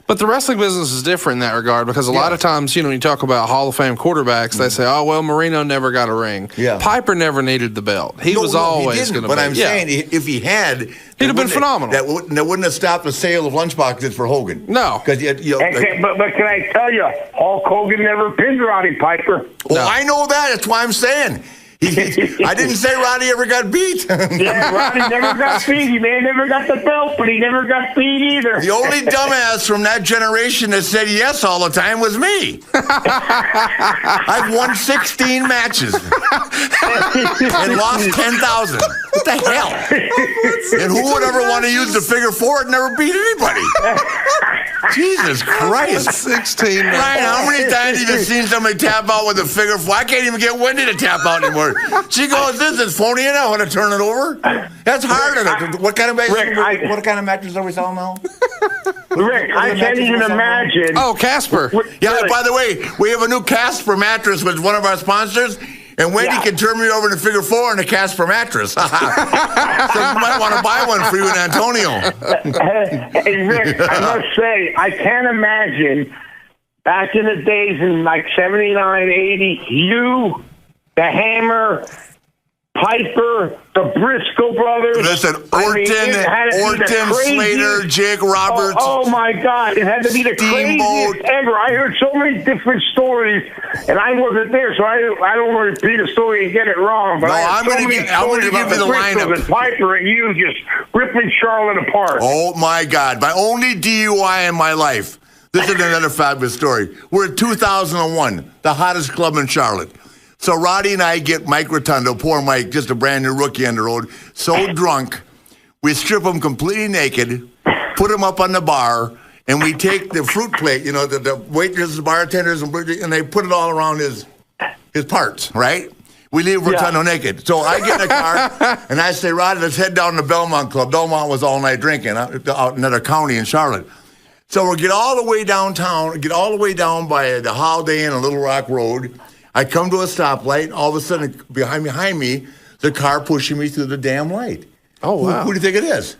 But the wrestling business is different in that regard because a lot of times, when you talk about Hall of Fame quarterbacks, they say, oh, well, Marino never got a ring. Yeah. Piper never needed the belt. He was always going to be. But I'm saying if he had, he'd have been phenomenal. That wouldn't have stopped the sale of lunchboxes for Hogan. No. But can I tell you, Hulk Hogan never pinned Roddy Piper. Well, I know that. That's why I'm saying. I didn't say Roddy ever got beat. Yeah, Roddy never got beat. He may have never got the belt, but he never got beat either. The only dumbass from that generation that said yes all the time was me. I've won 16 matches and lost 10,000. What the hell? And who would ever want to use the figure four and never beat anybody? Jesus Christ. 16. Ryan, how many times have you seen somebody tap out with a figure four? I can't even get Wendy to tap out anymore. She goes, this is phony, and I want to turn it over. That's hard. What kind of mattress are we selling now? Rick, I can't even imagine. Oh, Casper. Yeah, by the way, we have a new Casper mattress with one of our sponsors. And Wendy can turn me over to figure four in a Casper mattress. So you might want to buy one for you in Antonio. Hey, Rick, I must say, I can't imagine back in the days in like 79, 80, you, the Hammer, Piper, the Brisco brothers. Listen, Orton, Slater, Jake Roberts. Oh, my God. It had to be the craziest ever. I heard so many different stories, and I wasn't there, so I don't want to repeat a story and get it wrong. But I'm going to give you the lineup. And Piper and you just ripping Charlotte apart. Oh, my God. My only DUI in my life. This is another fabulous story. We're at 2001, the hottest club in Charlotte. So Roddy and I get Mike Rotundo, poor Mike, just a brand new rookie on the road, so drunk, we strip him completely naked, put him up on the bar, and we take the fruit plate, the waitresses, bartenders, and they put it all around his parts, right? We leave Rotundo naked. So I get in a car, and I say, Roddy, let's head down to Belmont Club. Belmont was all night drinking out in another county in Charlotte. So we'll get all the way downtown, get all the way down by the Holiday Inn on Little Rock Road. I come to a stoplight, all of a sudden, behind me, the car pushing me through the damn light. Oh, wow. Who do you think it is?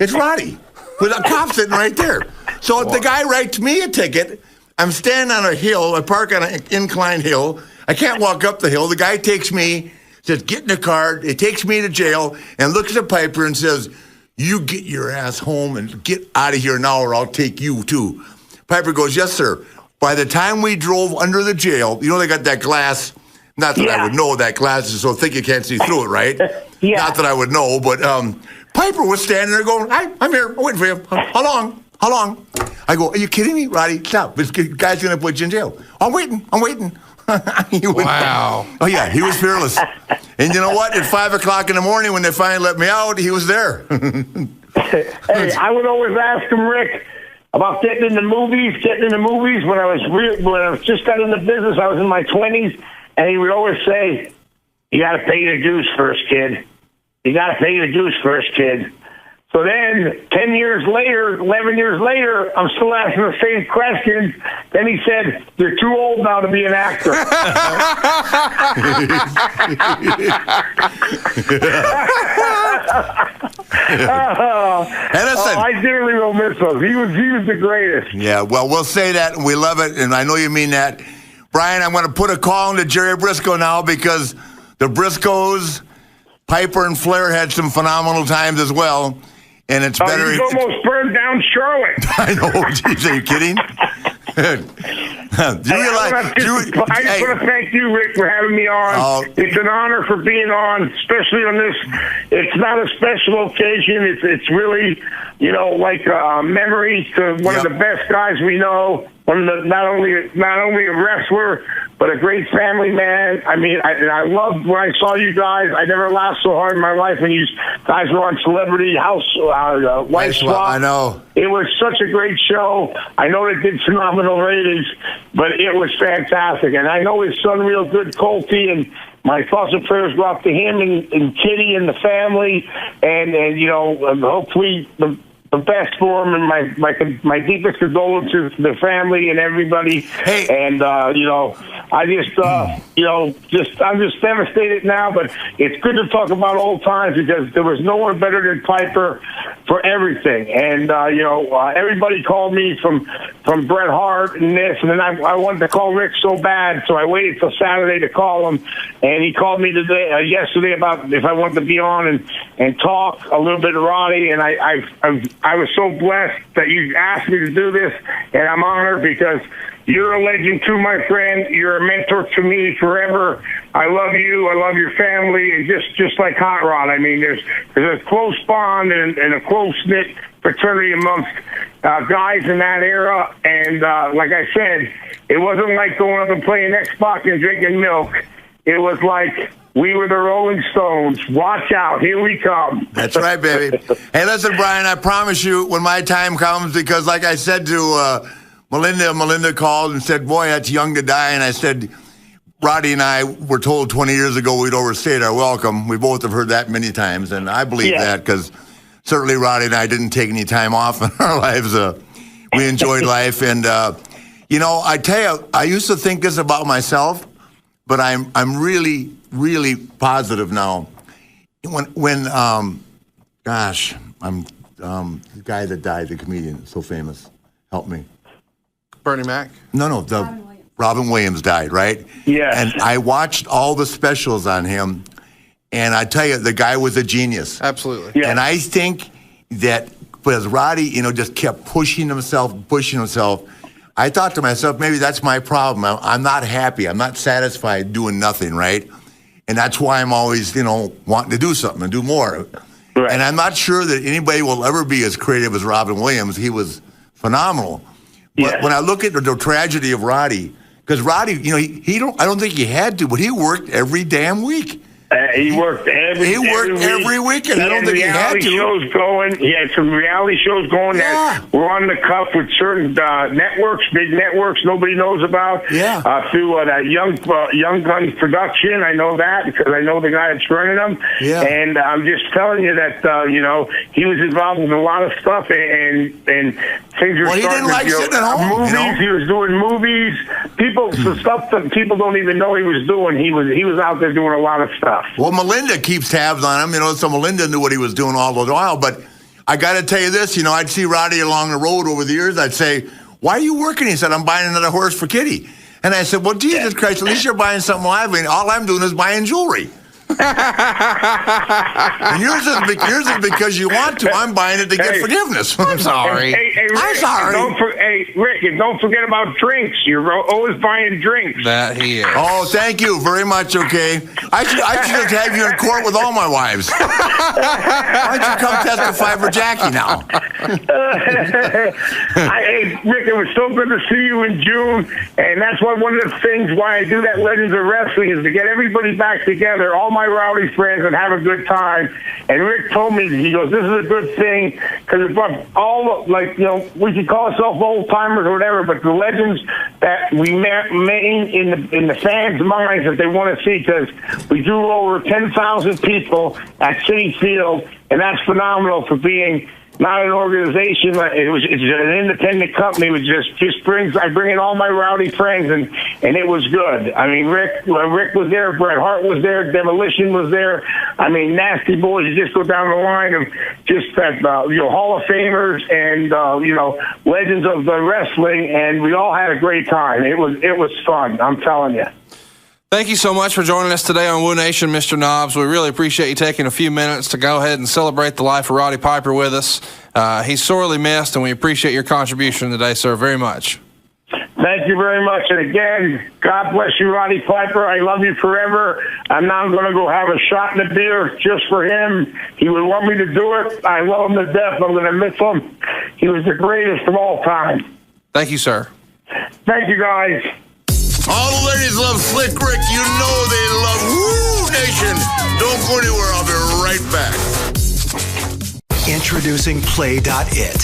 It's Roddy, with a cop sitting right there. So the guy writes me a ticket. I'm standing on a hill. I park on an inclined hill. I can't walk up the hill. The guy takes me, says, get in the car. He takes me to jail and looks at Piper and says, you get your ass home and get out of here now or I'll take you too. Piper goes, yes, sir. By the time we drove under the jail, they got that glass. Not that I would know that glass is so thick you can't see through it, right? Not that I would know, but Piper was standing there going, hi, I'm here. I'm waiting for you. How long? I go, are you kidding me, Roddy? Stop. This guy's going to put you in jail. I'm waiting. Wow. Oh, yeah, he was fearless. And you know what? At 5 o'clock in the morning when they finally let me out, he was there. Hey, I would always ask him, Rick, about getting in the movies. When I was just got in the business, I was in my 20s, and he would always say, "You got to pay your dues first, kid. You got to pay your dues first, kid." So then, 10 years later, 11 years later, I'm still asking the same question. Then he said, "You're too old now to be an actor." I dearly will miss him. He was the greatest. Yeah, well, we'll say that, and we love it, and I know you mean that. Brian, I'm going to put a call into Jerry Brisco now because the Briscoes, Piper and Flair had some phenomenal times as well, and it's better. He's almost burned down Charlotte. I know. Jeez, are you kidding? I just want to thank you, Rick, for having me on. It's an honor for being on, especially on this. It's not a special occasion. It's really, like a memory to one of the best guys we know. Not only a wrestler, but a great family man. I mean, I loved when I saw you guys. I never laughed so hard in my life when you guys were on Celebrity House, White Swap. I know. It was such a great show. I know it did phenomenal ratings, but it was fantastic. And I know his son real good, Colty, and my thoughts and prayers go out to him and Kitty and the family. And hopefully the best for him, and my deepest condolences to the family and everybody. Hey. And I'm just devastated now. But it's good to talk about old times because there was no one better than Piper for everything. And everybody called me from Bret Hart and this, and then I wanted to call Rick so bad, so I waited till Saturday to call him, and he called me yesterday about if I wanted to be on and talk a little bit of Roddy, and I was so blessed that you asked me to do this, and I'm honored because you're a legend too, my friend. You're a mentor to me forever. I love you. I love your family, and just like Hot Rod. I mean, there's a close bond and a close-knit fraternity amongst guys in that era. And like I said, it wasn't like going up and playing Xbox and drinking milk. it was like we were the Rolling Stones. Watch out, here we come. That's right, baby. Hey, listen, Brian, I promise you when my time comes, because like I said to Melinda called and said, boy, that's young to die. And I said, Roddy and I were told 20 years ago we'd overstayed our welcome. We both have heard that many times, and I believe that because certainly Roddy and I didn't take any time off in our lives. We enjoyed life. And, I tell you, I used to think this about myself, but I'm really, really positive now. The guy that died, the comedian, so famous, help me. Bernie Mac? No, Robin Williams died, right? Yeah. And I watched all the specials on him, and I tell you, the guy was a genius. Absolutely. Yeah. And I think that because Roddy, just kept pushing himself, I thought to myself, maybe that's my problem. I'm not happy. I'm not satisfied doing nothing, right? And that's why I'm always, wanting to do something and do more. Right. And I'm not sure that anybody will ever be as creative as Robin Williams. He was phenomenal. But when I look at the tragedy of Roddy, because Roddy, I don't think he had to, but he worked every damn week. He worked every week, and I don't think he had to. Shows going. He had some reality shows going that were on the cuff with certain networks, big networks nobody knows about. Yeah. Through that Young Guns production, I know that because I know the guy that's running them. Yeah. And I'm just telling you that he was involved with a lot of stuff, and things are. Well, he didn't like sitting at home. Movies. He was doing movies. The stuff that people don't even know he was doing. He was out there doing a lot of stuff. Well, Melinda keeps tabs on him, so Melinda knew what he was doing all the while. But I got to tell you this, I'd see Roddy along the road over the years. I'd say, why are you working? He said, I'm buying another horse for Kitty. And I said, well, Jesus Christ, at least you're buying something lively. All I'm doing is buying jewelry. And yours is because you want to. I'm buying it to get forgiveness. I'm sorry. Hey, Rick, I'm sorry. Rick, and don't forget about drinks. You're always buying drinks. That he is. Oh, thank you very much, okay? I should just have you in court with all my wives. Why don't you come testify for Jackie now? Hey, Rick, it was so good to see you in June, and that's one of the things why I do that Legends of Wrestling is to get everybody back together, all my Rowdy friends, and have a good time. And Rick told me, he goes, this is a good thing, because all, we could call ourselves old-timers or whatever, but the legends that we made in the fans' minds that they want to see, because we drew over 10,000 people at Citi Field, and that's phenomenal for being not an organization. It's an independent company. It was I bring in all my Rowdy friends, and it was good. I mean, Rick was there, Bret Hart was there, Demolition was there. I mean, Nasty Boys. You just go down the line of just that, Hall of Famers and legends of the wrestling, and we all had a great time. It was fun. I'm telling you. Thank you so much for joining us today on Woo Nation, Mr. Knobs. We really appreciate you taking a few minutes to go ahead and celebrate the life of Roddy Piper with us. He's sorely missed, and we appreciate your contribution today, sir, very much. Thank you very much. And again, God bless you, Roddy Piper. I love you forever. I'm now going to go have a shot in the beer just for him. He would want me to do it. I love him to death. I'm going to miss him. He was the greatest of all time. Thank you, sir. Thank you, guys. All the ladies love Slick Rick. You know they love Woo Nation. Don't go anywhere. I'll be right back. Introducing Play.it,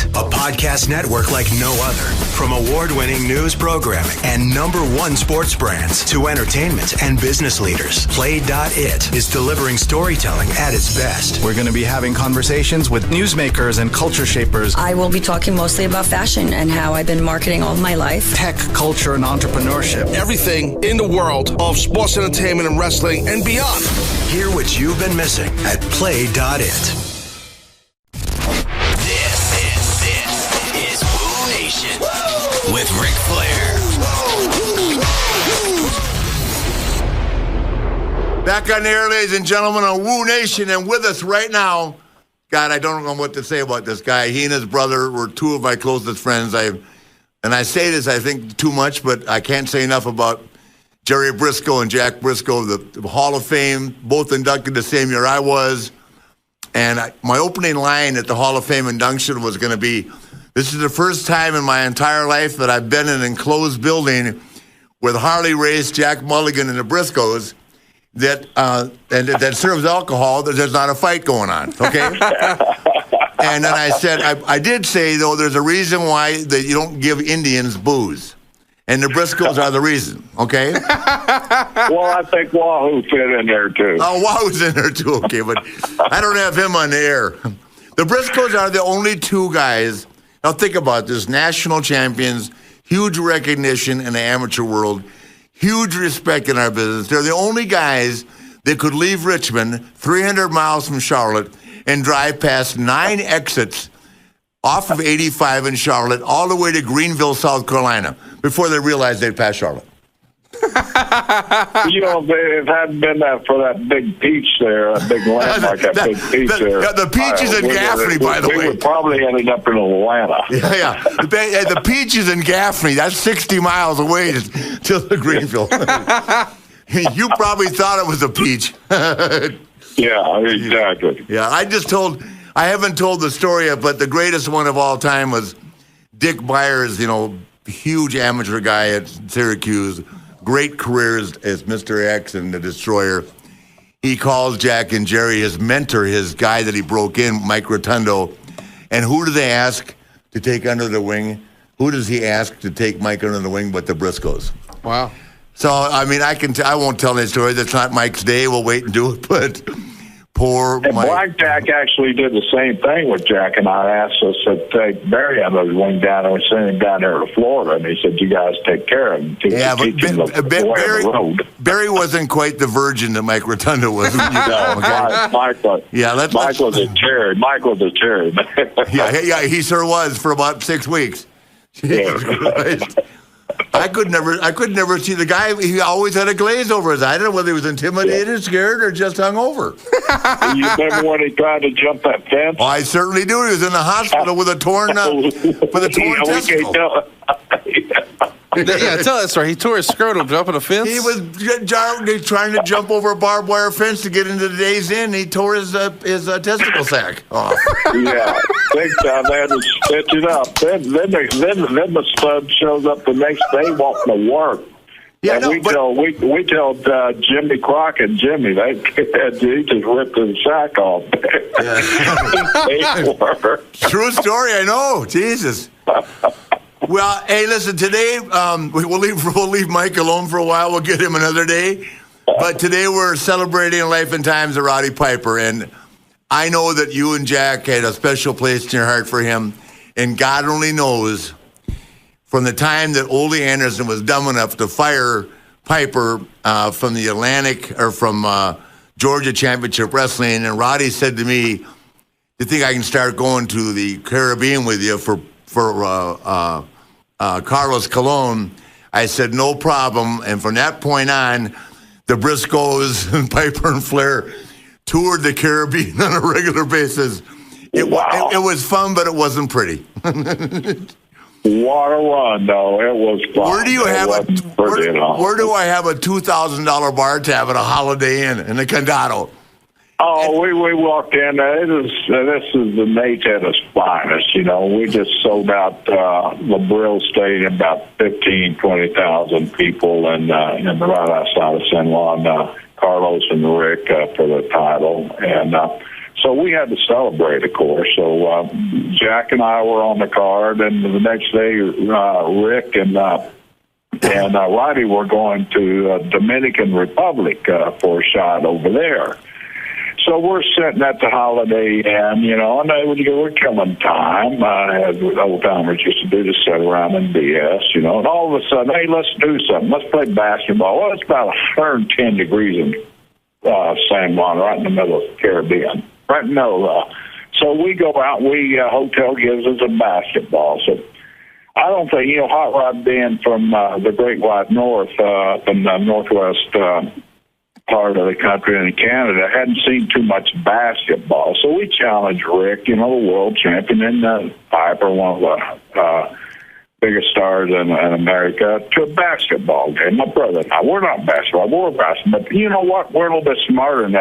a podcast network like no other. From award-winning news programming and #1 sports brands to entertainment and business leaders, Play.it is delivering storytelling at its best. We're going to be having conversations with newsmakers and culture shapers. I will be talking mostly about fashion and how I've been marketing all of my life. Tech, culture, and entrepreneurship. Everything in the world of sports entertainment and wrestling and beyond. Hear what you've been missing at Play.it. This is Woo Nation with Ric Flair. Back on the air, ladies and gentlemen, on Woo Nation, and with us right now, God, I don't know what to say about this guy. He and his brother were two of my closest friends. And I say this, I think, too much, but I can't say enough about Jerry Brisco and Jack Brisco, the Hall of Fame, both inducted the same year I was. And my opening line at the Hall of Fame induction was going to be, this is the first time in my entire life that I've been in an enclosed building with Harley Race, Jack Mulligan, and the Briscoes. that that serves alcohol, that there's not a fight going on, okay? And then I said, I did say, though, there's a reason why that you don't give Indians booze. And the Briscoes are the reason, okay? Well, I think Wahoo fit in there, too. Oh, Wahoo's in there, too, okay, but I don't have him on the air. The Briscoes are the only two guys, now think about this, national champions, huge recognition in the amateur world, huge respect in our business. They're the only guys that could leave Richmond, 300 miles from Charlotte, and drive past 9 exits off of 85 in Charlotte all the way to Greenville, South Carolina, before they realized they'd passed Charlotte. You know, if it hadn't been for that big peach there, that big landmark, that big peach there. The peach is in Gaffney, by the way. We would probably ended up in Atlanta. Yeah. The peach is in Gaffney. That's 60 miles away to the Greenville. You probably thought it was a peach. Yeah, exactly. Yeah, I haven't told the story yet, but the greatest one of all time was Dick Byers, huge amateur guy at Syracuse, great career as Mr. X and the Destroyer. He calls Jack and Jerry his mentor, his guy that he broke in, Mike Rotundo. And who do they ask to take under the wing? Who does he ask to take Mike under the wing but the Briscoes? Wow. So, I mean, I won't tell that story. That's not Mike's day. We'll wait and do it, but... Poor and Mike. Blackjack actually did the same thing with Jack and I. Asked us to take Barry under the wing down and we sent him down there to Florida, and he said, "You guys take care of him." Barry wasn't quite the virgin that Mike Rotundo was. Mike was a cherry. Mike was a cherry. yeah, he sure was for about 6 weeks. Jesus Christ. I could never see the guy. He always had a glaze over his eye. I don't know whether he was intimidated, scared, or just hungover. You remember when he tried to jump that fence? Oh, I certainly do. He was in the hospital with a torn testicle. Yeah, tell that story. He tore his scrotum jumping a fence. He was trying to jump over a barbed wire fence to get into the Days Inn. He tore his testicle sack off. Yeah, big time. They had to stitch it up. Then the stud shows up the next day wanting to work. Yeah, no, we tell Jimmy Crockett, Jimmy, he just ripped his sack off. True story, I know. Jesus. Well, hey, listen. Today we'll leave Mike alone for a while. We'll get him another day. But today we're celebrating life and times of Roddy Piper, and I know that you and Jack had a special place in your heart for him. And God only knows, from the time that Ole Anderson was dumb enough to fire Piper from the Atlantic or from Georgia Championship Wrestling, and Roddy said to me, "Do you think I can start going to the Caribbean with you for Carlos Colon?" I said, "No problem." And from that point on, the Briscoes and Piper and Flair toured the Caribbean on a regular basis. It was fun, but it wasn't pretty. What a run, though. It was fun. Where do I have a $2,000 bar tab at a Holiday Inn in the Condado? Oh, we walked in. This is the Nate at its finest. We just sold out the Brill Stadium, about 20,000 people, and right outside of San Juan, Carlos and Rick for the title, and so we had to celebrate, of course. So Jack and I were on the card, and the next day, Rick and Roddy were going to Dominican Republic for a shot over there. So we're sitting at the Holiday Inn, and we're coming time. As old timers used to do, to sit around and BS, and all of a sudden, hey, let's do something. Let's play basketball. Well, it's about 110 degrees in San Juan, right in the middle of the Caribbean. Right in the middle. So we go out, hotel gives us a basketball. So I don't think, Hot Rod being from the Great White North, in the northwest part of the country in Canada, hadn't seen too much basketball. So we challenged Rick, the world champion, and Piper, one of the biggest stars in America, to a basketball game. My brother and I, we're not basketball, we're basketball. But you know what? We're a little bit smarter than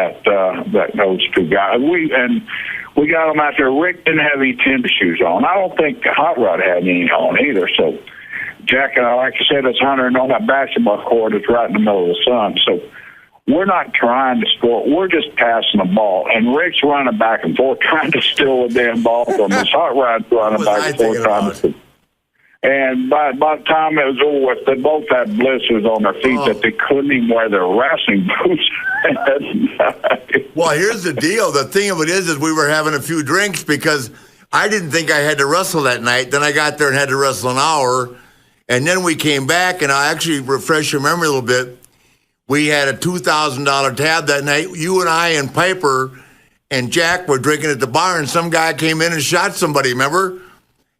those two guys. We got them out there. Rick didn't have any tennis shoes on. I don't think Hot Rod had any on either. So Jack and I, like I said, it's 100 on that basketball court. It's right in the middle of the sun. So we're not trying to score. We're just passing the ball. And Rick's running back and forth trying to steal the damn ball from us. Hot Rod's running back and forth trying to. And by the time it was over with, they both had blisters on their feet that they couldn't even wear their wrestling boots. Well, here's the deal. The thing of it is we were having a few drinks because I didn't think I had to wrestle that night. Then I got there and had to wrestle an hour. And then we came back, and I actually refresh your memory a little bit. We had a $2,000 tab that night. You and I and Piper and Jack were drinking at the bar, and some guy came in and shot somebody, remember?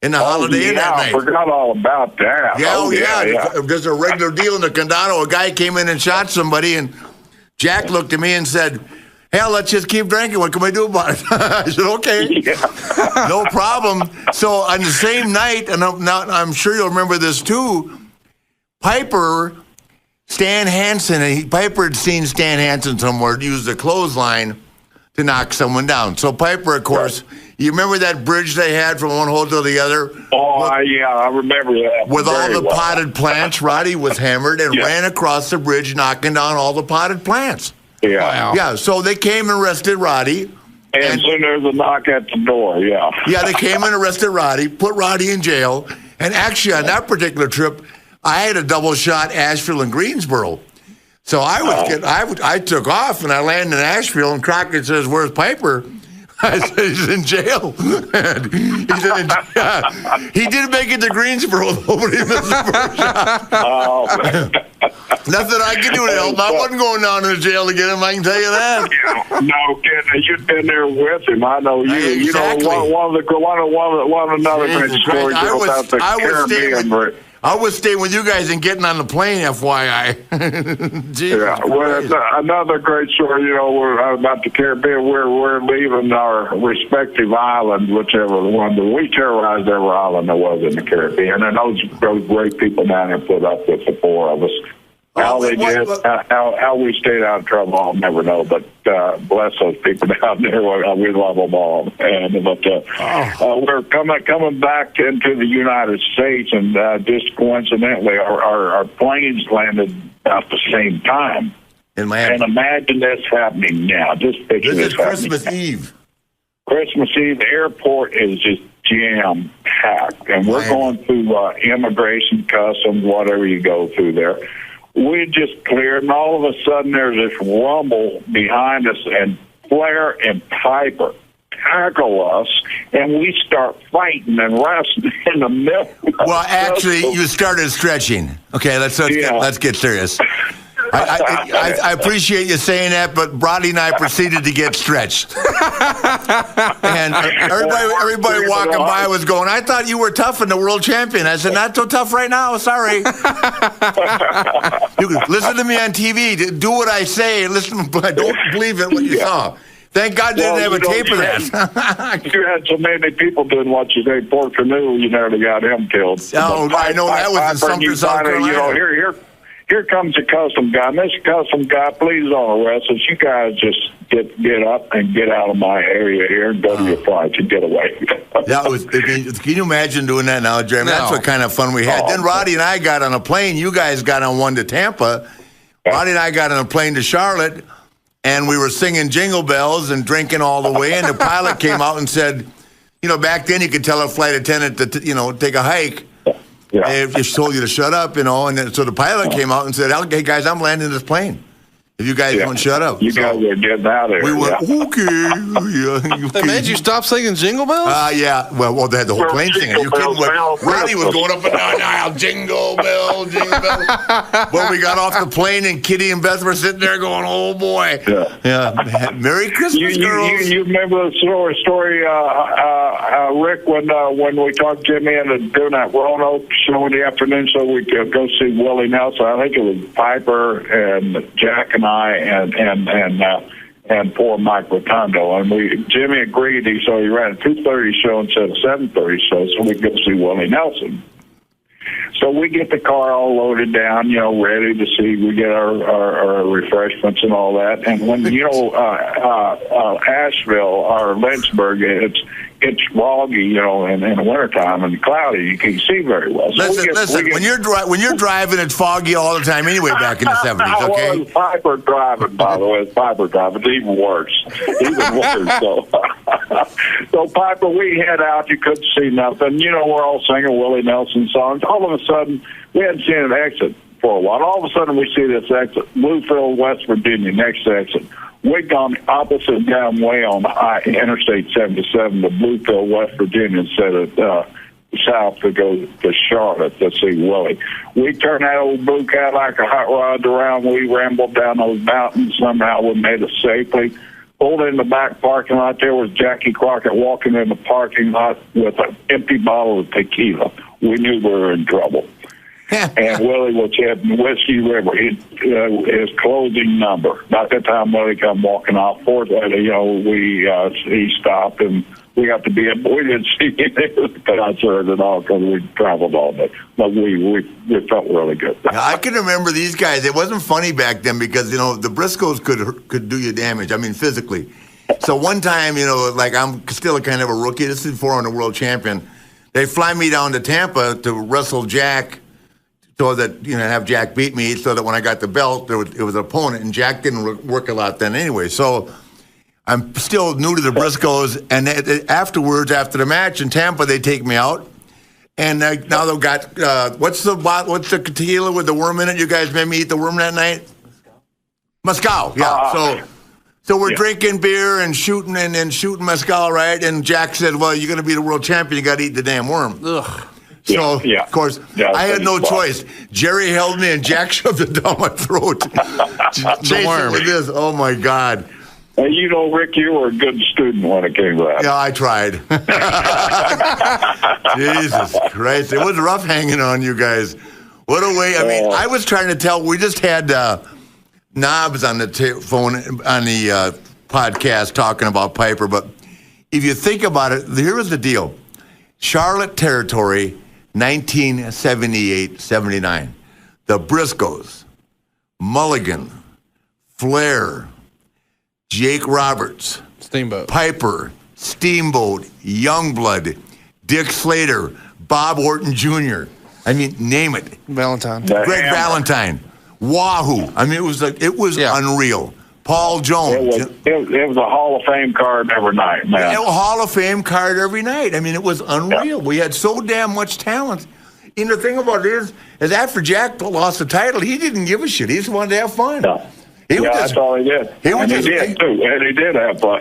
In the Holiday Inn that night. I forgot all about that. Yeah. There's a regular deal in the Condado. A guy came in and shot somebody, and Jack looked at me and said, hell, let's just keep drinking. What can we do about it? I said, okay. Yeah. No problem. So on the same night, and I'm sure you'll remember this too, Stan Hansen, Piper had seen Stan Hansen somewhere use the clothesline to knock someone down. So Piper, of course, you remember that bridge they had from one hole to the other? Oh, yeah, I remember that. With all the potted plants, Roddy was hammered and ran across the bridge, knocking down all the potted plants. Yeah. Wow. Yeah, so they came and arrested Roddy. And soon there's a knock at the door, yeah. Yeah, they came and arrested Roddy, put Roddy in jail. And actually, on that particular trip, I had a double shot Asheville and Greensboro. So I took off and I landed in Asheville, and Crockett says, "Where's Piper?" I said, "He's in jail." He did make it to Greensboro, though, but he missed the first shot. Oh, man. Nothing I could do to help. I wasn't going down to the jail to get him, I can tell you that. No kidding. You've been there with him. I know you. Exactly. You know, one another great story about the Caribbean. I was staying with you guys and getting on the plane, FYI. Yeah, well, another great story, you know, about the Caribbean. We're leaving our respective island, whichever one. But we terrorized every island there was in the Caribbean, and those great people down there put up with the four of us. How they did, how we stayed out of trouble, I'll never know. But bless those people down there. We love them all. We're coming back into the United States, and just coincidentally, our planes landed at the same time. In Miami. And imagine this happening now. Just picture this Christmas Eve. Christmas Eve, the airport is just jam-packed. And we're going through immigration, customs, whatever you go through there. We just cleared, and all of a sudden there's this rumble behind us, and Flair and Piper tackle us, and we start fighting and wrestling in the middle. Well, actually, you started stretching. Okay, let's get serious. I appreciate you saying that, but Roddy and I proceeded to get stretched. And everybody walking by was going, "I thought you were tough and the world champion." I said, "Not so tough right now, sorry." You listen to me on TV. Do what I say. Listen, but don't believe it what you saw. Thank God they didn't have a tape of that. You had so many people doing what you say. Poor Canoe, you nearly got him killed. Oh, I know that was in Sumter, South Carolina. You know, here comes a custom guy. Mr. Custom Guy, please don't arrest us. You guys just get up and get out of my area here and go to your flight and get away. Can you imagine doing that now, Jeremy? No. That's what kind of fun we had. Then Roddy and I got on a plane. You guys got on one to Tampa. Roddy and I got on a plane to Charlotte, and we were singing Jingle Bells and drinking all the way. And the pilot came out and said, you know, back then you could tell a flight attendant to, take a hike. Yeah. They just told you to shut up, and then, so the pilot came out and said, "Hey guys, I'm landing this plane. If you guys don't shut up." You guys are getting out of here. We went, okay. They made you stop singing Jingle Bells? Yeah. Well, they had the whole plane singing. You kidding? Roddy was going up and down the aisle, Jingle Bell, Jingle Bell. Well, we got off the plane, and Kitty and Beth were sitting there going, "Oh, boy." Yeah. Merry Christmas, girls. You remember the story, Rick, when we talked Jimmy into doing that Roanoke show in the afternoon so we could go see Willie Nelson. I think it was Piper and Jack and I and poor Mike Rotundo, and Jimmy agreed. So he ran a 2:30 show instead of 7:30 show, so we could see Willie Nelson. So we get the car all loaded down, ready to see. We get our refreshments and all that. And when Asheville or Lynchburg, it's foggy, in the wintertime and cloudy, you can't see very well. So listen. When you're driving, it's foggy all the time anyway. Back in the 70s, okay. Well, it's Piper driving, by the way. It's Piper driving. It's even worse. So Piper, we head out. You couldn't see nothing. We're all singing Willie Nelson songs. All of a sudden, we hadn't seen an exit for a while. All of a sudden, we see this exit, Bluefield, West Virginia, next exit. We'd gone the opposite damn way on Interstate 77 to Bluefield, West Virginia, instead of south to go to Charlotte to see Willie. We turned that old blue Cadillac a hot rod around. We rambled down those mountains. Somehow we made it safely. Pulled in the back parking lot. There was Jackie Crockett walking in the parking lot with an empty bottle of tequila. We knew we were in trouble. And Willie was at Whiskey River, his closing number. About that time, Willie come walking off. Fortunately, he stopped, and we got to be in. We didn't see him concert at all because we traveled all day. But we felt really good. Now, I can remember these guys. It wasn't funny back then because, the Briscoes could do you damage, physically. So one time, like I'm still a kind of a rookie. This is before I'm a world champion. They fly me down to Tampa to wrestle Jack, so that, have Jack beat me, so that when I got the belt, it was an opponent, and Jack didn't work a lot then anyway. So I'm still new to the Briscoes, and afterwards, after the match in Tampa, they take me out, and now they've got, what's the tequila with the worm in it? You guys made me eat the worm that night? Mezcal, yeah. So we're drinking beer and shooting mezcal, right? And Jack said, well, you're going to be the world champion, you got to eat the damn worm. Ugh. So, of course, I had no choice. Jerry held me, and Jack shoved it down my throat. Chasing with this. Oh, my God. Rick, you were a good student when it came to that. Yeah, I tried. Jesus Christ. It was rough hanging on you guys. What a way. I was trying to tell. We just had Knobs on the phone, on the podcast talking about Piper. But if you think about it, here was the deal. Charlotte territory, 1978-79. The Briscoes, Mulligan, Flair, Jake Roberts, Steamboat, Piper, Steamboat, Youngblood, Dick Slater, Bob Orton Jr. Name it. Valentine. Greg Valentine. Wahoo. It was unreal. Paul Jones. It was a Hall of Fame card every night, man. It was a Hall of Fame card every night. It was unreal. Yeah. We had so damn much talent. And the thing about it is after Jack lost the title, he didn't give a shit. He just wanted to have fun. No. That's all he did. He did, too. And he did have fun.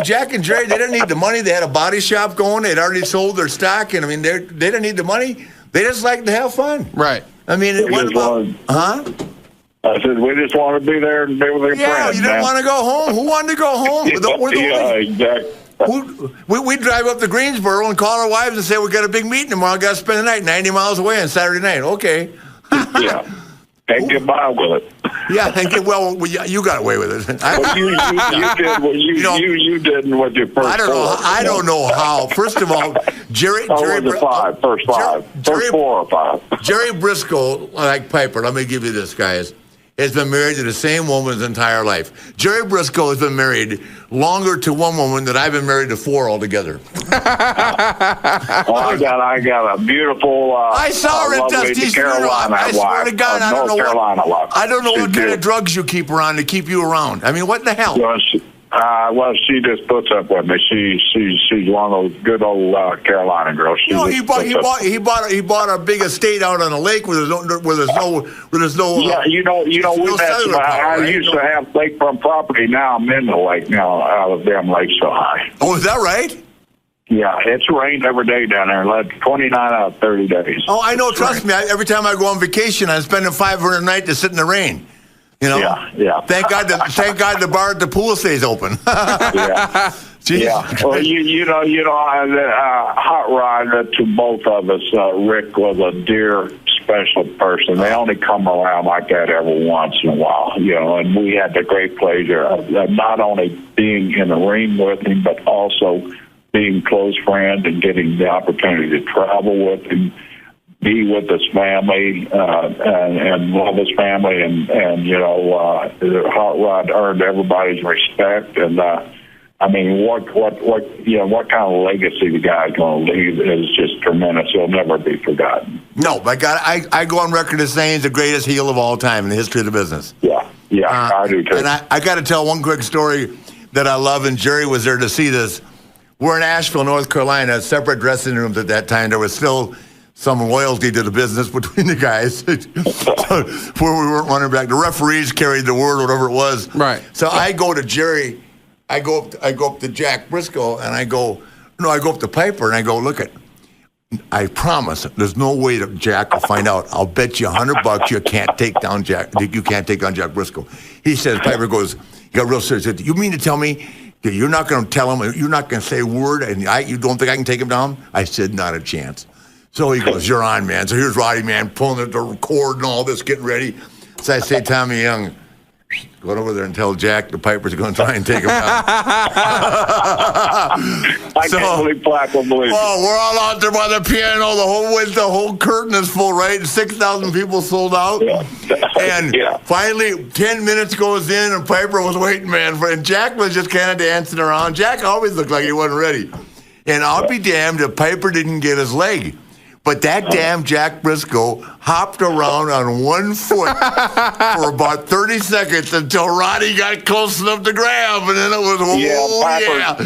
Jack and Jerry, they didn't need the money. They had a body shop going. They'd already sold their stock. And, they didn't need the money. They just liked to have fun. Right. It wasn't about... Huh? I said, we just want to be there and be with our friends. Yeah, you didn't want to go home. Who wanted to go home? Exactly. We'd drive up to Greensboro and call our wives and say, we got a big meeting tomorrow. Got to spend the night 90 miles away on Saturday night. Okay. Yeah. Can't get by with it. Yeah, you got away with it. You did what you didn't with your first I don't know how. First of all, Jerry first four or five. Jerry Brisco, like Piper, let me give you this, guys, has been married to the same woman his entire life. Jerry Brisco has been married longer to one woman than I've been married to four altogether. I got a beautiful. I saw her at Dusty's funeral. I swear to God, I don't know what kind of drugs you keep her on to keep you around. What the hell? She just puts up with me. She's one of those good old Carolina girls. He bought a big estate out on a lake where there's no. Yeah, we had. I used to have lakefront property. Now I'm in the lake now. The damn lake's so high. Oh, is that right? Yeah, it's rained every day down there. Like 29 out of 30 days. Oh, I know. Trust me. Every time I go on vacation, I'm spending $500 a night to sit in the rain. Yeah. Thank God the bar at the pool stays open. Yeah. Jeez. Yeah. Well, hot rod to both of us. Rick was a dear, special person. They only come around like that every once in a while, and we had the great pleasure of not only being in the ring with him, but also being close friends and getting the opportunity to travel with him, be with his family, and love his family, and Hot Rod earned everybody's respect, and I mean, what kind of legacy the guy's going to leave is just tremendous. He'll never be forgotten. No, but I go on record as saying he's the greatest heel of all time in the history of the business. Yeah, I do too. And I got to tell one quick story that I love, and Jerry was there to see this. We're in Asheville, North Carolina, separate dressing rooms at that time. There was still some loyalty to the business between the guys where we weren't running back. The referees carried the word, whatever it was. Right. So I go to Jerry. I go up to Jack Brisco, and I go up to Piper, and I go, look it. I promise, there's no way that Jack will find out. I'll bet you $100 you can't take down Jack. You can't take down Jack Brisco. He says, Piper goes, he got real serious. He said, you mean to tell me that you're not going to tell him, you're not going to say a word, and you don't think I can take him down? I said, not a chance. So he goes, you're on, man. So here's Roddy, man, pulling the cord and all this, getting ready. So I say, Tommy Young, go over there and tell Jack the Piper's going to try and take him down. I can't believe Black will believe. Oh, we're all out there by the piano. The whole curtain is full, right? 6,000 people sold out. Yeah. And finally, 10 minutes goes in, and Piper was waiting, man. And Jack was just kind of dancing around. Jack always looked like he wasn't ready. And I'll be damned if Piper didn't get his leg. But that damn Jack Brisco hopped around on one foot for about 30 seconds until Roddy got close enough to grab, and then it was,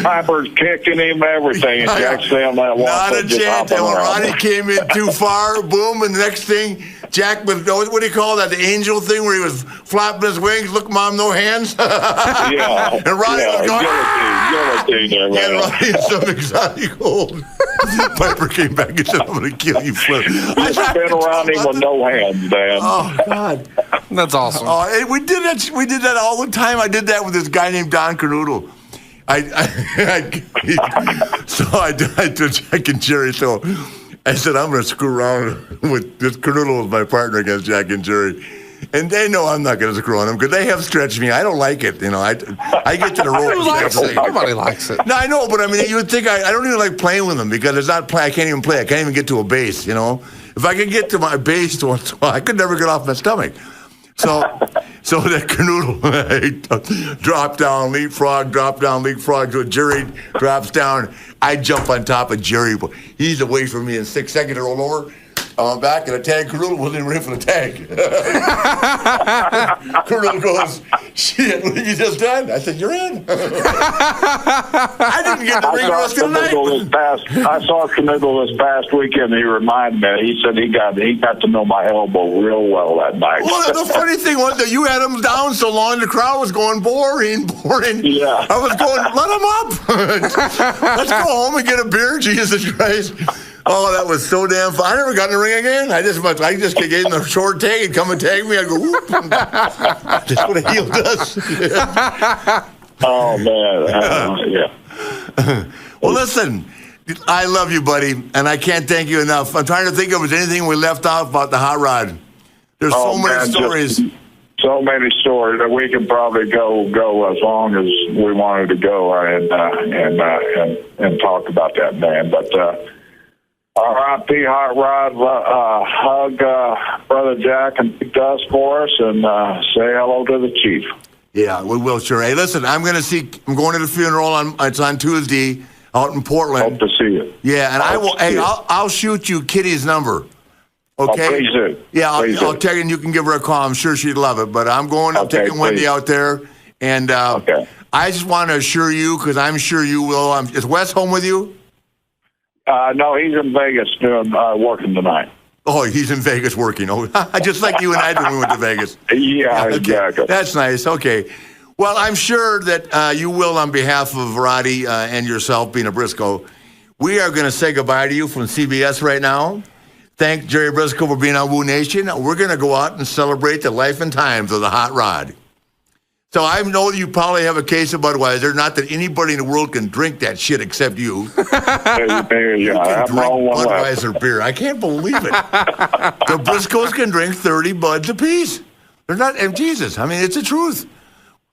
Piper's kicking him, everything, and Jack's saying that one. Not a chance. And when Roddy came in too far, boom, and the next thing, Jack was, what do you call that, the angel thing where he was flapping his wings, look, Mom, no hands? Yeah. And Roddy was going, guillotine there, and Roddy had some exotic hold. Piper came back and said, I'm going to kill you, Flair. I spin around him with no hands, Dan. Oh, God. That's awesome. We did that all the time. I did that with this guy named Don Canoodle. So I told Jack and Jerry, so I said, I'm going to screw around with this. Canoodle was my partner against Jack and Jerry. And they know I'm not going to screw on them because they have stretched me. I don't like it. You know, I get to the rope. Nobody likes it. No, I know, but I mean, you would think I don't even like playing with them because it's not play. I can't even play. I can't even get to a base, you know. If I could get to my base once in a while, I could never get off my stomach. So that Canoodle drop down, leapfrog. So Jerry drops down. I jump on top of Jerry. He's away from me in 6 seconds to roll over. I'm back, and a tag Canoodle wasn't even ready for the tag. Canoodle goes, shit, what have you just done? I said, you're in. I didn't get the ring rest of the night. I saw Canoodle this past weekend. He reminded me. He said he got to know my elbow real well that night. Well, the funny thing was that you had him down so long, the crowd was going boring. Yeah. I was going, let him up. Let's go home and get a beer, Jesus Christ. Oh, that was so damn fun. I never got in the ring again. I just gave him the short tag and come and tag me. I'd go, whoop. That's what a heel does. Oh, man. Yeah. Well, listen, I love you, buddy, and I can't thank you enough. I'm trying to think if there's anything we left off about the hot rod. There's so many stories. So many stories that we can probably go as long as we wanted to go and talk about that man. But R.I.P. Hot Rod, hug Brother Jack and Big Dust for us, and say hello to the Chief. Yeah, we will, sure. Hey, listen, I'm going to the funeral it's on Tuesday out in Portland. Hope to see you. Yeah, and I'll shoot you Kitty's number. Okay. Oh, please do. Yeah, I'll tell you, and you can give her a call. I'm sure she'd love it. But I'm taking Wendy out there, and I just want to assure you, because I'm sure you will. Is Wes home with you? No, he's in Vegas working tonight. Oh, he's in Vegas working. Oh, just like you and I did when we went to Vegas. Yeah, okay. Exactly. That's nice. Okay. Well, I'm sure that you will, on behalf of Roddy and yourself, being a Brisco, we are going to say goodbye to you from CBS right now. Thank Jerry Brisco for being on Woo Nation. We're going to go out and celebrate the life and times of the Hot Rod. So I know you probably have a case of Budweiser. Not that anybody in the world can drink that shit except you. You can drink Budweiser beer. I can't believe it. The Briscoes can drink 30 Buds apiece. They're not, and Jesus, I mean, it's the truth.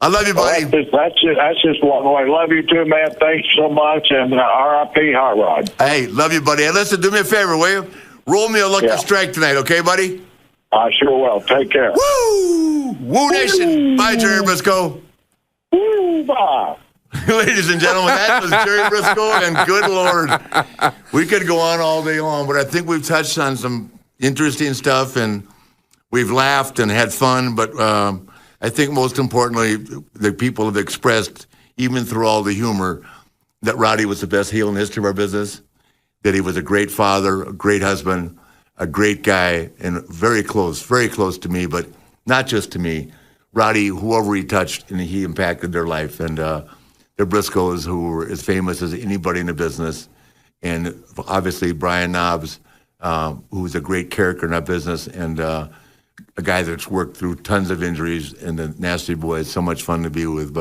I love you, buddy. That's just one way. Love you too, man. Thanks so much, and R.I.P. Hot Rod. Hey, love you, buddy. Hey, listen, do me a favor, will you? Roll me a lucky strike tonight, okay, buddy? I sure will. Take care. Woo! Woo Nation. Bye, Jerry Brisco. Woo! Bye. Ladies and gentlemen, that was Jerry Brisco, and good Lord, we could go on all day long, but I think we've touched on some interesting stuff, and we've laughed and had fun, but I think most importantly, the people have expressed, even through all the humor, that Rowdy was the best heel in the history of our business, that he was a great father, a great husband, a great guy, and very close to me, but not just to me. Rowdy, whoever he touched, and he impacted their life, and the Briscoes, who were as famous as anybody in the business, and obviously Brian Knobs, who was a great character in that business, and a guy that's worked through tons of injuries, and the Nasty Boys, so much fun to be with.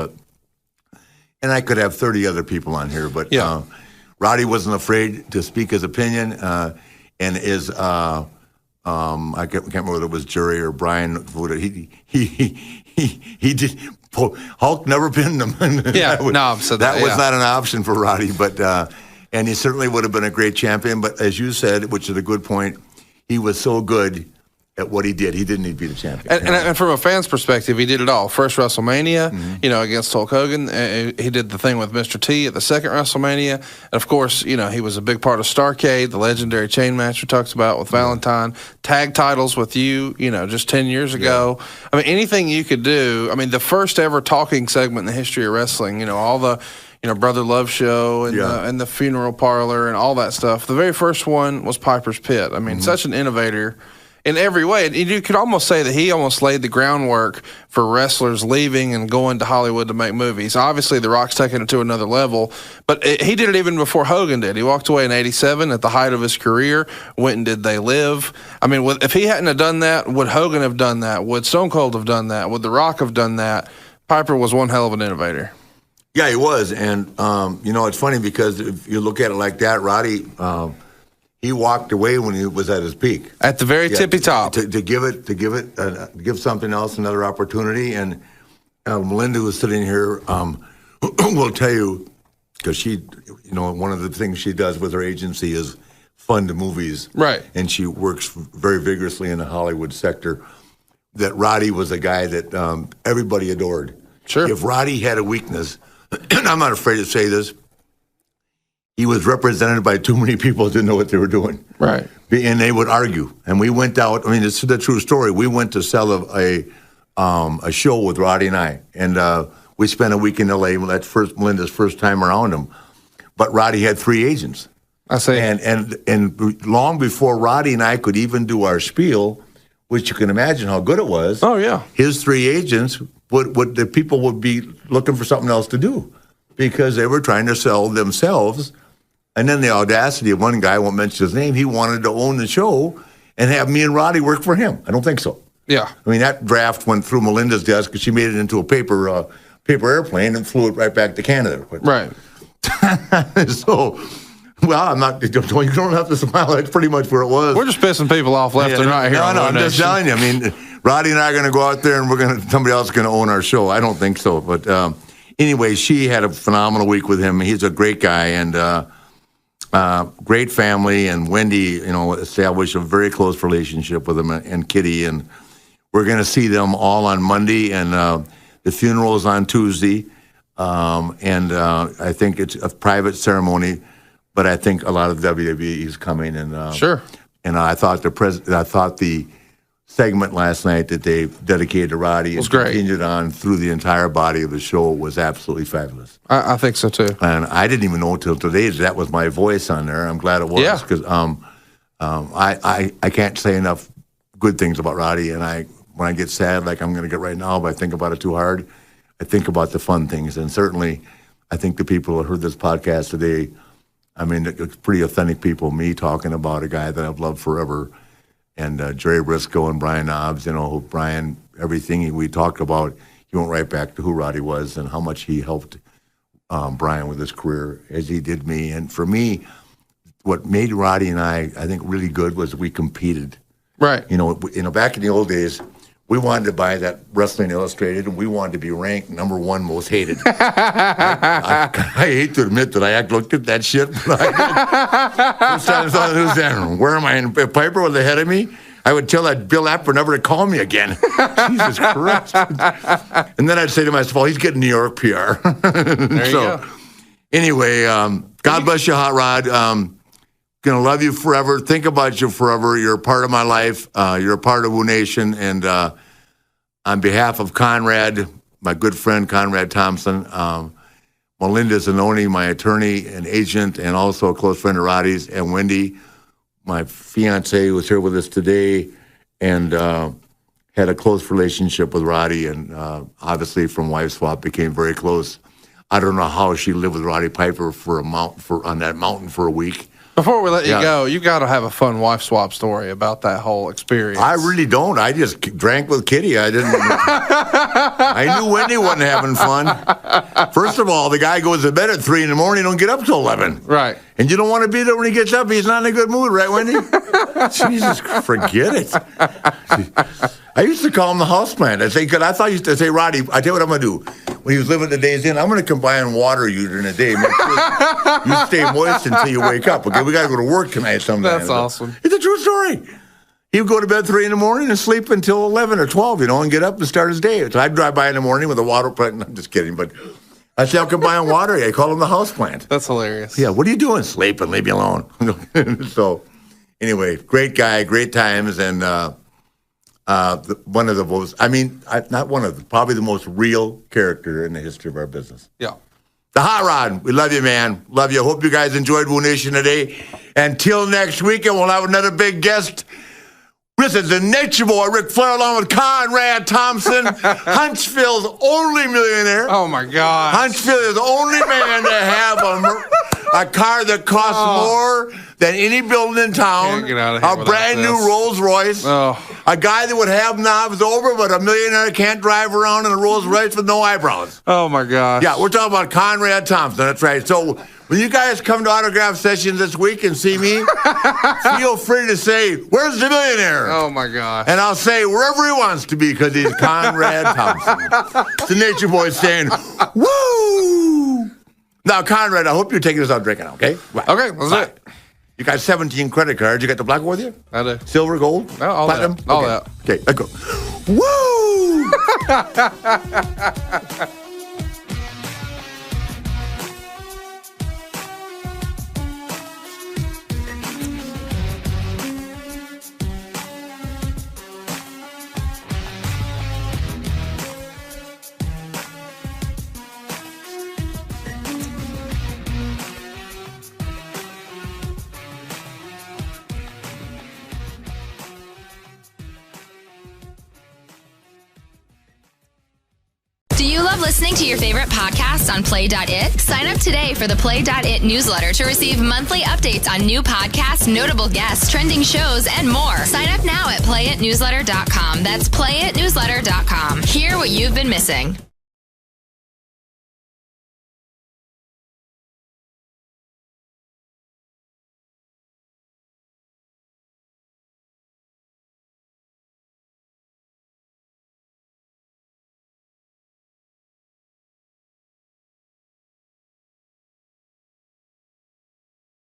And I could have 30 other people on here, but Rowdy wasn't afraid to speak his opinion, and is I can't remember whether it was Jerry or Brian. He did. Hulk never pinned him. That was not an option for Rowdy, but and he certainly would have been a great champion. But as you said, which is a good point, he was so good at what he did. He didn't need to be the champion. And from a fan's perspective, he did it all. First WrestleMania, against Hulk Hogan. He did the thing with Mr. T at the second WrestleMania. And of course, he was a big part of Starrcade, the legendary chain match we talked about with Valentine, tag titles with you, just 10 years ago. Yeah. I mean, anything you could do. I mean, the first ever talking segment in the history of wrestling, all the Brother Love Show and the funeral parlor and all that stuff. The very first one was Piper's Pit. I mean, such an innovator in every way. And you could almost say that he almost laid the groundwork for wrestlers leaving and going to Hollywood to make movies. Obviously, The Rock's taking it to another level, but he did it even before Hogan did. He walked away in '87 at the height of his career, went and did They Live. I mean, if he hadn't have done that, would Hogan have done that? Would Stone Cold have done that? Would The Rock have done that? Piper was one hell of an innovator. Yeah, he was. And, it's funny because if you look at it like that, Rowdy, he walked away when he was at his peak, at the very tippy top, to give something else another opportunity. And Melinda, who's sitting here, will tell you, because she, one of the things she does with her agency is fund movies, right? And she works very vigorously in the Hollywood sector. That Rowdy was a guy that everybody adored. Sure. If Rowdy had a weakness, and I'm not afraid to say this, he was represented by too many people who didn't know what they were doing. Right. And they would argue. And we went out, it's the true story. We went to sell a show with Rowdy and I. And we spent a week in L.A. That's Melinda's first time around him. But Rowdy had 3 agents. I see. And long before Rowdy and I could even do our spiel, which you can imagine how good it was. Oh, yeah. His 3 agents, the people would be looking for something else to do because they were trying to sell themselves. And then the audacity of one guy, I won't mention his name, he wanted to own the show and have me and Rowdy work for him. I don't think so. Yeah. I mean, that draft went through Melinda's desk because she made it into a paper airplane and flew it right back to Canada. Right. So, well, you don't have to smile. That's pretty much where it was. We're just pissing people off left and right here. No, I'm just telling you. I mean, Rowdy and I are going to go out there and somebody else is going to own our show. I don't think so. But anyway, she had a phenomenal week with him. He's a great guy and great family. And Wendy, established a very close relationship with him and Kitty. And we're going to see them all on Monday. And the funeral is on Tuesday. And I think it's a private ceremony. But I think a lot of WWE is coming. And sure. And I thought the segment last night that they dedicated to Rowdy and continued on through the entire body of the show was absolutely fabulous. I think so too. And I didn't even know until today that was my voice on there. I'm glad it was because I can't say enough good things about Rowdy. And when I get sad, like I'm going to get right now, but I think about it too hard, I think about the fun things. And certainly, I think the people who heard this podcast today, I mean, it's pretty authentic people, me talking about a guy that I've loved forever. And Jerry Brisco and Brian Knobs, Brian, everything we talked about, he went right back to who Rowdy was and how much he helped Brian with his career as he did me. And for me, what made Rowdy and I think, really good was we competed. Right. Back in the old days, we wanted to buy that Wrestling Illustrated, and we wanted to be ranked #1 most hated. I hate to admit that I looked at that shit, but I did. First time I saw the news, where am I? Piper was ahead of me. I would tell that Bill Apper never to call me again. Jesus Christ. And then I'd say to myself, well, he's getting New York PR. There you go. Anyway, God bless you, Hot Rod. Going to love you forever. Think about you forever. You're a part of my life. You're a part of Woo Nation. And on behalf of Conrad, my good friend Conrad Thompson, Melinda Zanoni, my attorney and agent, and also a close friend of Roddy's, and Wendy, my fiance, who was here with us today, and had a close relationship with Roddy, and obviously from wife swap became very close. I don't know how she lived with Roddy Piper on that mountain for a week. Before we let you go, you got to have a fun wife swap story about that whole experience. I really don't. I just drank with Kitty. I didn't. I knew Wendy wasn't having fun. First of all, the guy goes to bed at 3 in the morning. Don't get up till 11. Right. And you don't want to be there when he gets up. He's not in a good mood, right, Wendy? Jesus, forget it. I used to call him the houseplant. I thought you used to say, Roddy, I tell you what I'm going to do. When he was living at the Days Inn, I'm going to come by and water you during the day. Make sure you stay moist until you wake up. Okay, we got to go to work tonight sometime. That's awesome. It's a true story. He would go to bed 3 in the morning and sleep until 11 or 12, and get up and start his day. So I'd drive by in the morning with a water plant. I'm just kidding, but I'd say, I'll come by and water you. I call him the houseplant. That's hilarious. Yeah, what are you doing? Sleeping. Leave me alone. So anyway, great guy, great times, and one of the most, probably the most real character in the history of our business. Yeah. The Hot Rod, we love you, man. Love you. Hope you guys enjoyed Woo Nation today. Until next weekend, we'll have another big guest. This is the Nature Boy, Ric Flair, along with Conrad Thompson, Huntsville's only millionaire. Oh, my God. Huntsville is the only man to have a car that costs more than any building in town. Get out of here a brand new Rolls Royce. Oh. A guy that would have knobs over, but a millionaire can't drive around in a Rolls Royce with no eyebrows. Oh, my gosh. Yeah, we're talking about Conrad Thompson. That's right. So when you guys come to autograph sessions this week and see me, feel free to say, where's the millionaire? Oh, my gosh. And I'll say wherever he wants to be because he's Conrad Thompson. The Nature Boy saying, woo! Now, Conrad, I hope you're taking us out drinking, okay? Right. Okay, let's do it. You got 17 credit cards. You got the black with you? I do. Silver, gold? No, all platinum? that. All that. Okay, let's go. Woo! Do you love listening to your favorite podcasts on Play.it? Sign up today for the Play.it newsletter to receive monthly updates on new podcasts, notable guests, trending shows, and more. Sign up now at playitnewsletter.com. That's playitnewsletter.com. Hear what you've been missing.